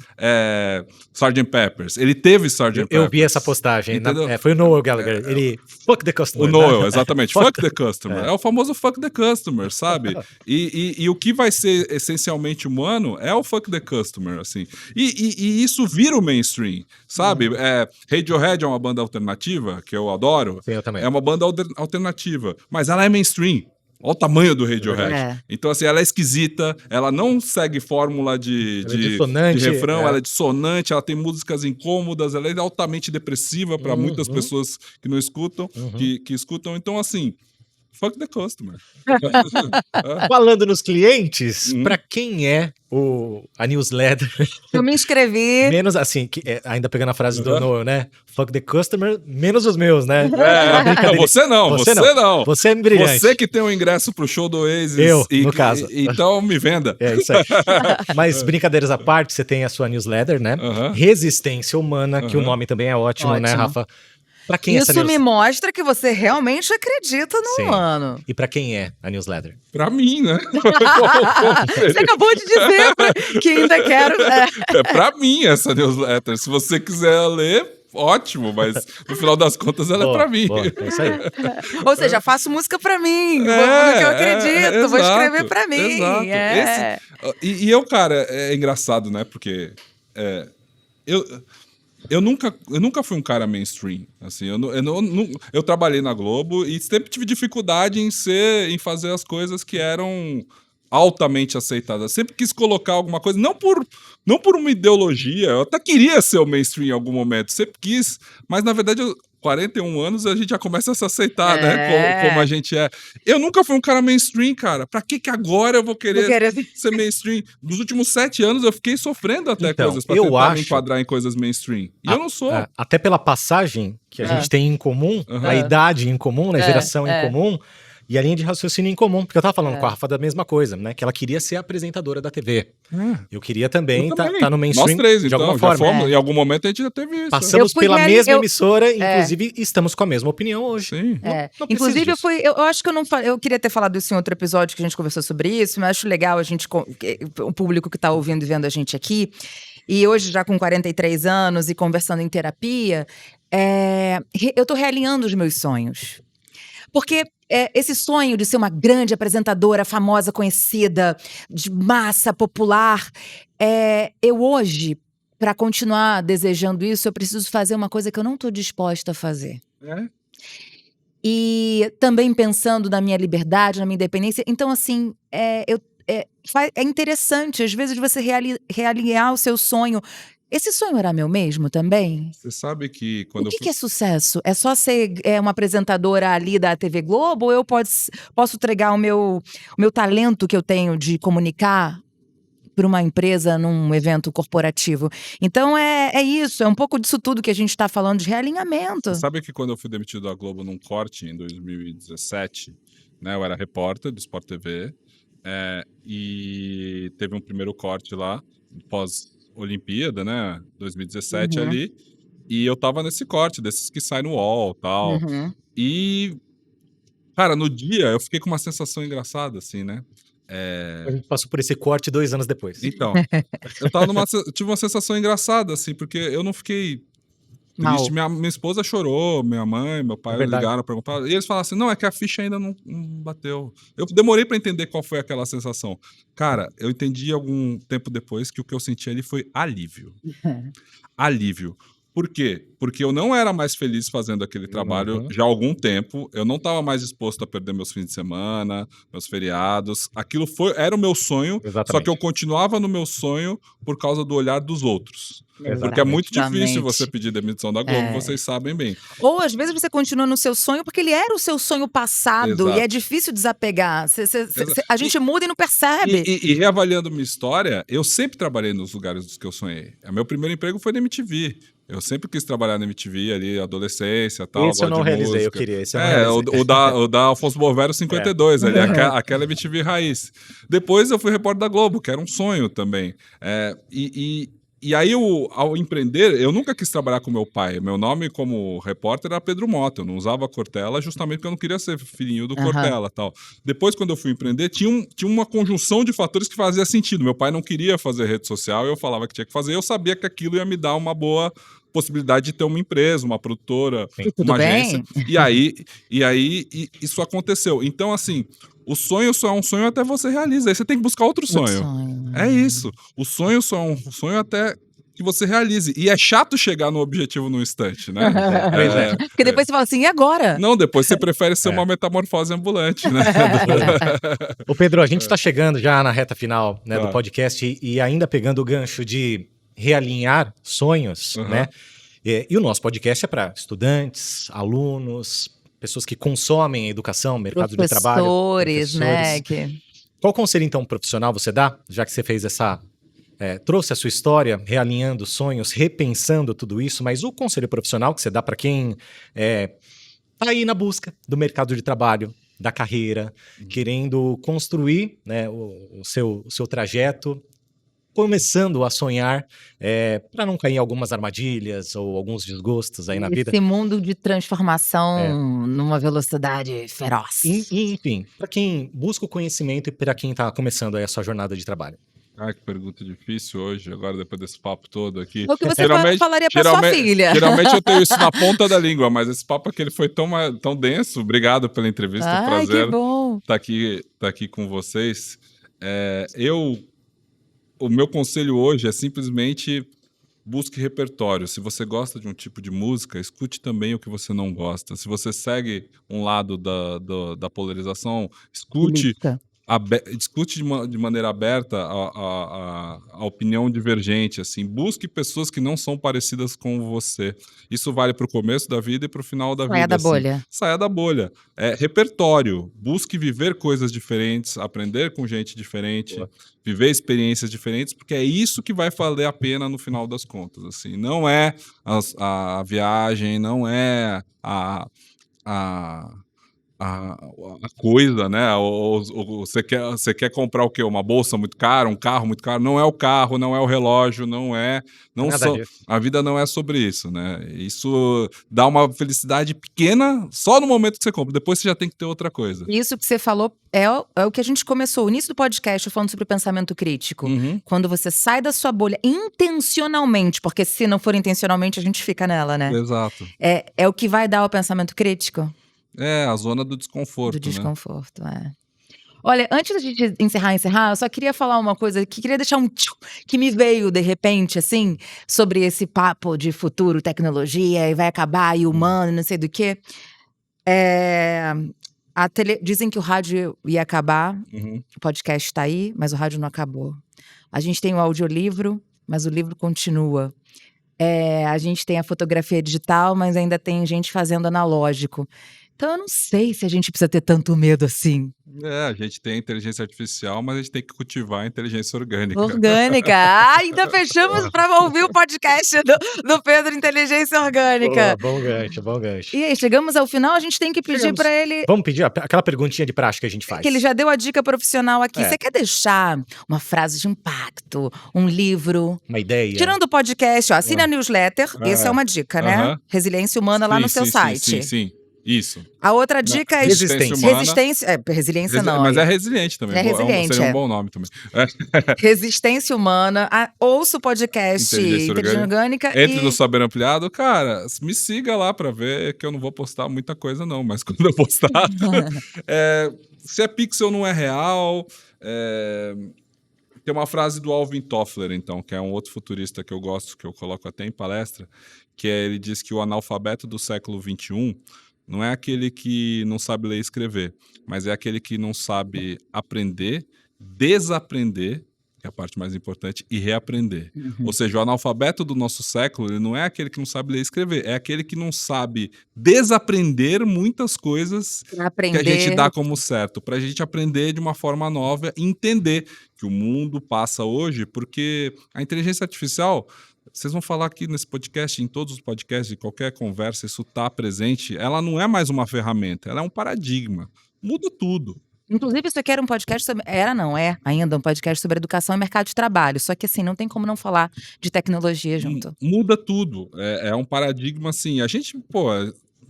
Sgt. Peppers, ele teve Sgt. Peppers. Eu vi essa postagem. Entendeu? Foi o Noel Gallagher. Ele. Fuck the customer. O né? Noel, exatamente. Fuck the customer. É o famoso fuck the customer, sabe? E o que vai ser essencialmente humano é o fuck the customer, assim. E isso vira o mainstream, sabe? Radiohead é uma banda alternativa, que eu adoro. Sim, eu também. É uma banda alternativa, mas ela é mainstream. Olha o tamanho do Radiohead. É. Então, assim, ela é esquisita, ela não segue fórmula de dissonante, refrão, ela é dissonante, ela tem músicas incômodas, ela é altamente depressiva para muitas pessoas que não escutam, que escutam. Então, assim, fuck the customer. Falando nos clientes, Uhum. pra quem é a newsletter, Eu me inscrevi. menos assim, ainda pegando a frase do Uhum. Noel, né? Fuck the customer, menos os meus, né? Não, você não. Você é brilhante. Você que tem um ingresso pro show do Oasis. Eu, no caso. Então me venda. É isso aí. Mas brincadeiras à parte, você tem a sua newsletter, né? Uhum. Resistência Humana, que o Uhum. nome também é ótimo, né, Ótimo. Rafa? Pra quem é essa Isso me newsletter? mostra que você realmente acredita no Sim. humano. E pra quem é a newsletter? Pra mim, né? Você acabou de dizer que ainda quero. É pra mim essa newsletter. Se você quiser ler, ótimo, mas no final das contas ela é pra mim. Boa, é isso aí. Ou seja, faço música pra mim. No que eu acredito. Vou exato, escrever pra mim. Exato. É. E eu, cara, é engraçado, né? Porque eu nunca fui um cara mainstream. Assim, eu trabalhei na Globo e sempre tive dificuldade em fazer as coisas que eram altamente aceitadas. Sempre quis colocar alguma coisa, não por uma ideologia, eu até queria ser o mainstream em algum momento, sempre quis, mas na verdade 41 anos a gente já começa a se aceitar, né? Como a gente é. Eu nunca fui um cara mainstream, cara. Pra que agora eu vou querer ser mainstream? Nos últimos 7 anos eu fiquei sofrendo até Então, coisas pra eu tentar me acho- enquadrar em coisas mainstream. E eu não sou. Até pela passagem que a gente tem em comum, Uhum. a idade em comum, né? Geração em comum. E a linha de raciocínio em comum, porque eu tava falando com a Rafa da mesma coisa, né? Que ela queria ser apresentadora da TV. Eu queria também Eu estar também. no mainstream Nós três, de então, alguma já forma. fomos. Em algum momento a gente já teve isso. Passamos Eu fui pela reali- mesma eu- emissora, inclusive estamos com a mesma opinião hoje. Sim. Não precisa Inclusive, disso. eu acho que eu não falei. Eu queria ter falado isso em outro episódio que a gente conversou sobre isso, mas acho legal a gente, o público que está ouvindo e vendo a gente aqui. E hoje, já com 43 anos e conversando em terapia, eu tô realinhando os meus sonhos. Porque esse sonho de ser uma grande apresentadora, famosa, conhecida, de massa popular, eu hoje, para continuar desejando isso, eu preciso fazer uma coisa que eu não estou disposta a fazer. E também pensando na minha liberdade, na minha independência. Então, assim, é interessante, às vezes, você realinhar o seu sonho. Esse sonho era meu mesmo também? Você sabe que quando O que é sucesso? É só ser uma apresentadora ali da TV Globo? Ou eu posso entregar o meu talento que eu tenho de comunicar para uma empresa num evento corporativo? Então é isso, é um pouco disso tudo que a gente está falando de realinhamento. Você sabe que quando eu fui demitido da Globo num corte em 2017, né, eu era repórter do Sport TV, e teve um primeiro corte lá, pós-Olimpíada, né, 2017 ali, e eu tava nesse corte, desses que sai no UOL e tal, e, cara, no dia eu fiquei com uma sensação engraçada, assim, né, A gente passou por esse corte 2 anos depois. então, eu tive uma sensação engraçada, assim, porque eu não fiquei Mal. triste. Minha esposa chorou, minha mãe, meu pai verdade. ligaram, perguntaram. E eles falaram assim: não, é que a ficha ainda não bateu. Eu demorei pra entender qual foi aquela sensação. Cara, eu entendi algum tempo depois que o que eu senti ali foi alívio. Alívio. Por quê? Porque eu não era mais feliz fazendo aquele trabalho Uhum. já há algum tempo. Eu não estava mais disposto a perder meus fins de semana, meus feriados. Aquilo era o meu sonho, só Exatamente. que eu continuava no meu sonho por causa do olhar dos outros. Exatamente. Porque é muito difícil Exatamente. você pedir demissão da Globo, É. vocês sabem bem. Ou às vezes você continua no seu sonho porque ele era o seu sonho passado e é Exato. difícil desapegar. Exato. A gente muda e não percebe. E reavaliando minha história, eu sempre trabalhei nos lugares dos que eu sonhei. O meu primeiro emprego foi na MTV. Eu sempre quis trabalhar na MTV ali, adolescência, tal, Esse eu gosto não de realizei, eu música. queria. Esse eu não realizei. O da Alfonso Bovero 52, ali, aquela MTV raiz. Depois eu fui repórter da Globo, que era um sonho também. E aí, ao empreender, eu nunca quis trabalhar com meu pai. Meu nome como repórter era Pedro Mota. Eu não usava Cortella justamente porque eu não queria ser filhinho do Cortella, tal. Depois, quando eu fui empreender, tinha uma conjunção de fatores que fazia sentido. Meu pai não queria fazer rede social, eu falava que tinha que fazer. Eu sabia que aquilo ia me dar uma boa possibilidade de ter uma empresa, uma produtora, Tudo uma bem? agência. E aí isso aconteceu. Então, assim, o sonho só é um sonho até você realiza. Aí você tem que buscar outro sonho. É isso. O sonho só é um sonho até que você realize. E é chato chegar no objetivo num instante, né? Pois é. Porque depois você fala assim, e agora? Não, depois você prefere ser uma metamorfose ambulante, né? Ô Pedro, a gente está chegando já na reta final, né, do Tá. podcast e ainda pegando o gancho de realinhar sonhos, Uhum. né? E o nosso podcast é para estudantes, alunos, pessoas que consomem a educação, mercado de trabalho. Professores, né? Qual conselho, então, profissional você dá, já que você fez trouxe a sua história, realinhando sonhos, repensando tudo isso, mas o conselho profissional que você dá para quem tá aí na busca do mercado de trabalho, da carreira, querendo construir, né, o seu trajeto, começando a sonhar, para não cair em algumas armadilhas ou alguns desgostos aí na vida. Esse mundo de transformação numa velocidade feroz. Enfim, para quem busca o conhecimento e para quem está começando aí a sua jornada de trabalho. Ai, que pergunta difícil hoje, agora depois desse papo todo aqui. O que você falaria pra sua filha. Geralmente eu tenho isso na ponta da língua, mas esse papo aqui ele foi tão denso. Obrigado pela entrevista, Ai, prazer que bom. tá aqui com vocês. O meu conselho hoje é simplesmente busque repertório. Se você gosta de um tipo de música, escute também o que você não gosta. Se você segue um lado da polarização, escute discute de maneira aberta a opinião divergente, assim, busque pessoas que não são parecidas com você. Isso vale para o começo da vida e para o final da vida. Saia da assim. bolha. Saia da bolha. Repertório. Busque viver coisas diferentes, aprender com gente diferente, viver experiências diferentes, porque é isso que vai valer a pena no final das contas. Assim. Não é a viagem, não é a coisa, né? Você quer comprar o quê? Uma bolsa muito cara, um carro muito caro? Não é o carro, não é o relógio, a vida não é sobre isso, né? Isso dá uma felicidade pequena só no momento que você compra. Depois você já tem que ter outra coisa. Isso que você falou é o que a gente começou, o início do podcast, falando sobre pensamento crítico. Uhum. Quando você sai da sua bolha intencionalmente, porque se não for intencionalmente, a gente fica nela, né? Exato. É o que vai dar o pensamento crítico? A zona do desconforto, Do desconforto, Olha, antes da gente encerrar, eu só queria falar uma coisa, que queria deixar que me veio de repente, assim, sobre esse papo de futuro, tecnologia, e vai acabar, e humano, não sei do quê. Dizem que o rádio ia acabar, o podcast tá aí, mas o rádio não acabou. A gente tem o audiolivro, mas o livro continua. A gente tem a fotografia digital, mas ainda tem gente fazendo analógico. Então eu não sei se a gente precisa ter tanto medo assim. A gente tem a inteligência artificial, mas a gente tem que cultivar a inteligência orgânica. Ainda fechamos para ouvir o podcast do Pedro Inteligência Orgânica. Bom gancho. E aí, chegamos ao final, a gente tem que pedir para ele... Vamos pedir aquela perguntinha de praxe que a gente faz. Que ele já deu a dica profissional aqui. Você quer deixar uma frase de impacto, um livro? Uma ideia? Tirando o podcast, assine a newsletter. Essa é uma dica, né? Resiliência Humana lá no seu site. Sim. Isso. A outra dica é resistência humana. resiliência não. Mas é resiliente também. É resiliente, Seria é. um bom nome também. Resistência humana. Ouça o podcast Inteligência Inteligência Orgânica. Entre e... no Saber Ampliado, cara, me siga lá pra ver que eu não vou postar muita coisa não, mas quando eu postar, se é pixel não é real. Tem uma frase do Alvin Toffler, então, que é um outro futurista que eu gosto, que eu coloco até em palestra, que ele diz que o analfabeto do século XXI não é aquele que não sabe ler e escrever, mas é aquele que não sabe aprender, desaprender, que é a parte mais importante, e reaprender. Ou seja, o analfabeto do nosso século, ele não é aquele que não sabe ler e escrever, é aquele que não sabe desaprender muitas coisas que a gente dá como certo, para a gente aprender de uma forma nova e entender que o mundo passa hoje, porque a inteligência artificial, vocês vão falar aqui nesse podcast, em todos os podcasts, em qualquer conversa, isso está presente, ela não é mais uma ferramenta, ela é um paradigma, muda tudo. Inclusive, isso aqui era um podcast sobre... é ainda um podcast sobre educação e mercado de trabalho. Só que, assim, não tem como não falar de tecnologia junto. Muda tudo. É um paradigma, assim. A gente,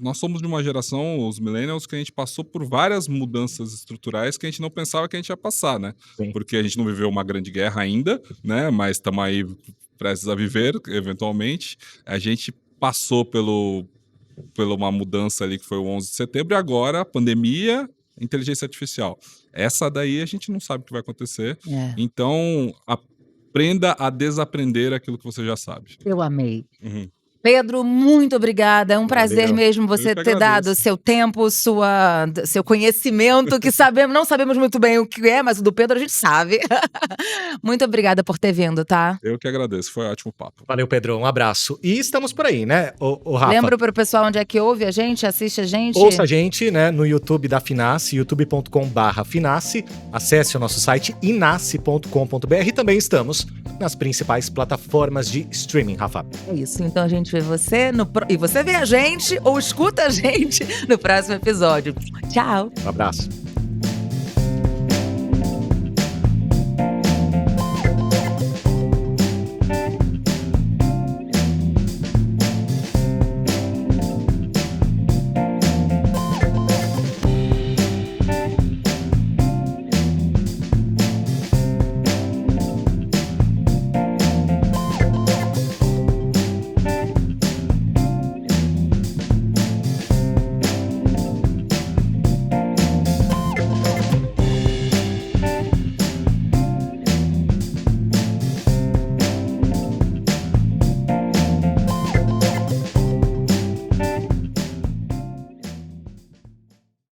nós somos de uma geração, os millennials, que a gente passou por várias mudanças estruturais que a gente não pensava que a gente ia passar, né? Sim. Porque a gente não viveu uma grande guerra ainda, né? Mas estamos aí prestes a viver, eventualmente. A gente passou pela uma mudança ali que foi o 11 de setembro e agora a pandemia... inteligência artificial. Essa daí a gente não sabe o que vai acontecer. Então, aprenda a desaprender aquilo que você já sabe. Eu amei. Pedro, muito obrigada. É um prazer mesmo você ter dado seu tempo, seu conhecimento, que não sabemos muito bem o que é, mas o do Pedro a gente sabe. Muito obrigada por ter vindo, tá? Eu que agradeço, foi um ótimo papo. Valeu, Pedro, um abraço. E estamos por aí, né, o Rafa? Lembro pro pessoal onde é que ouve a gente, assiste a gente. Ouça a gente, né, no YouTube da Finace, youtube.com/Finace. Acesse o nosso site inace.com.br e também estamos nas principais plataformas de streaming, Rafa. É isso, então a gente vê você e você vê a gente ou escuta a gente no próximo episódio. Tchau! Um abraço.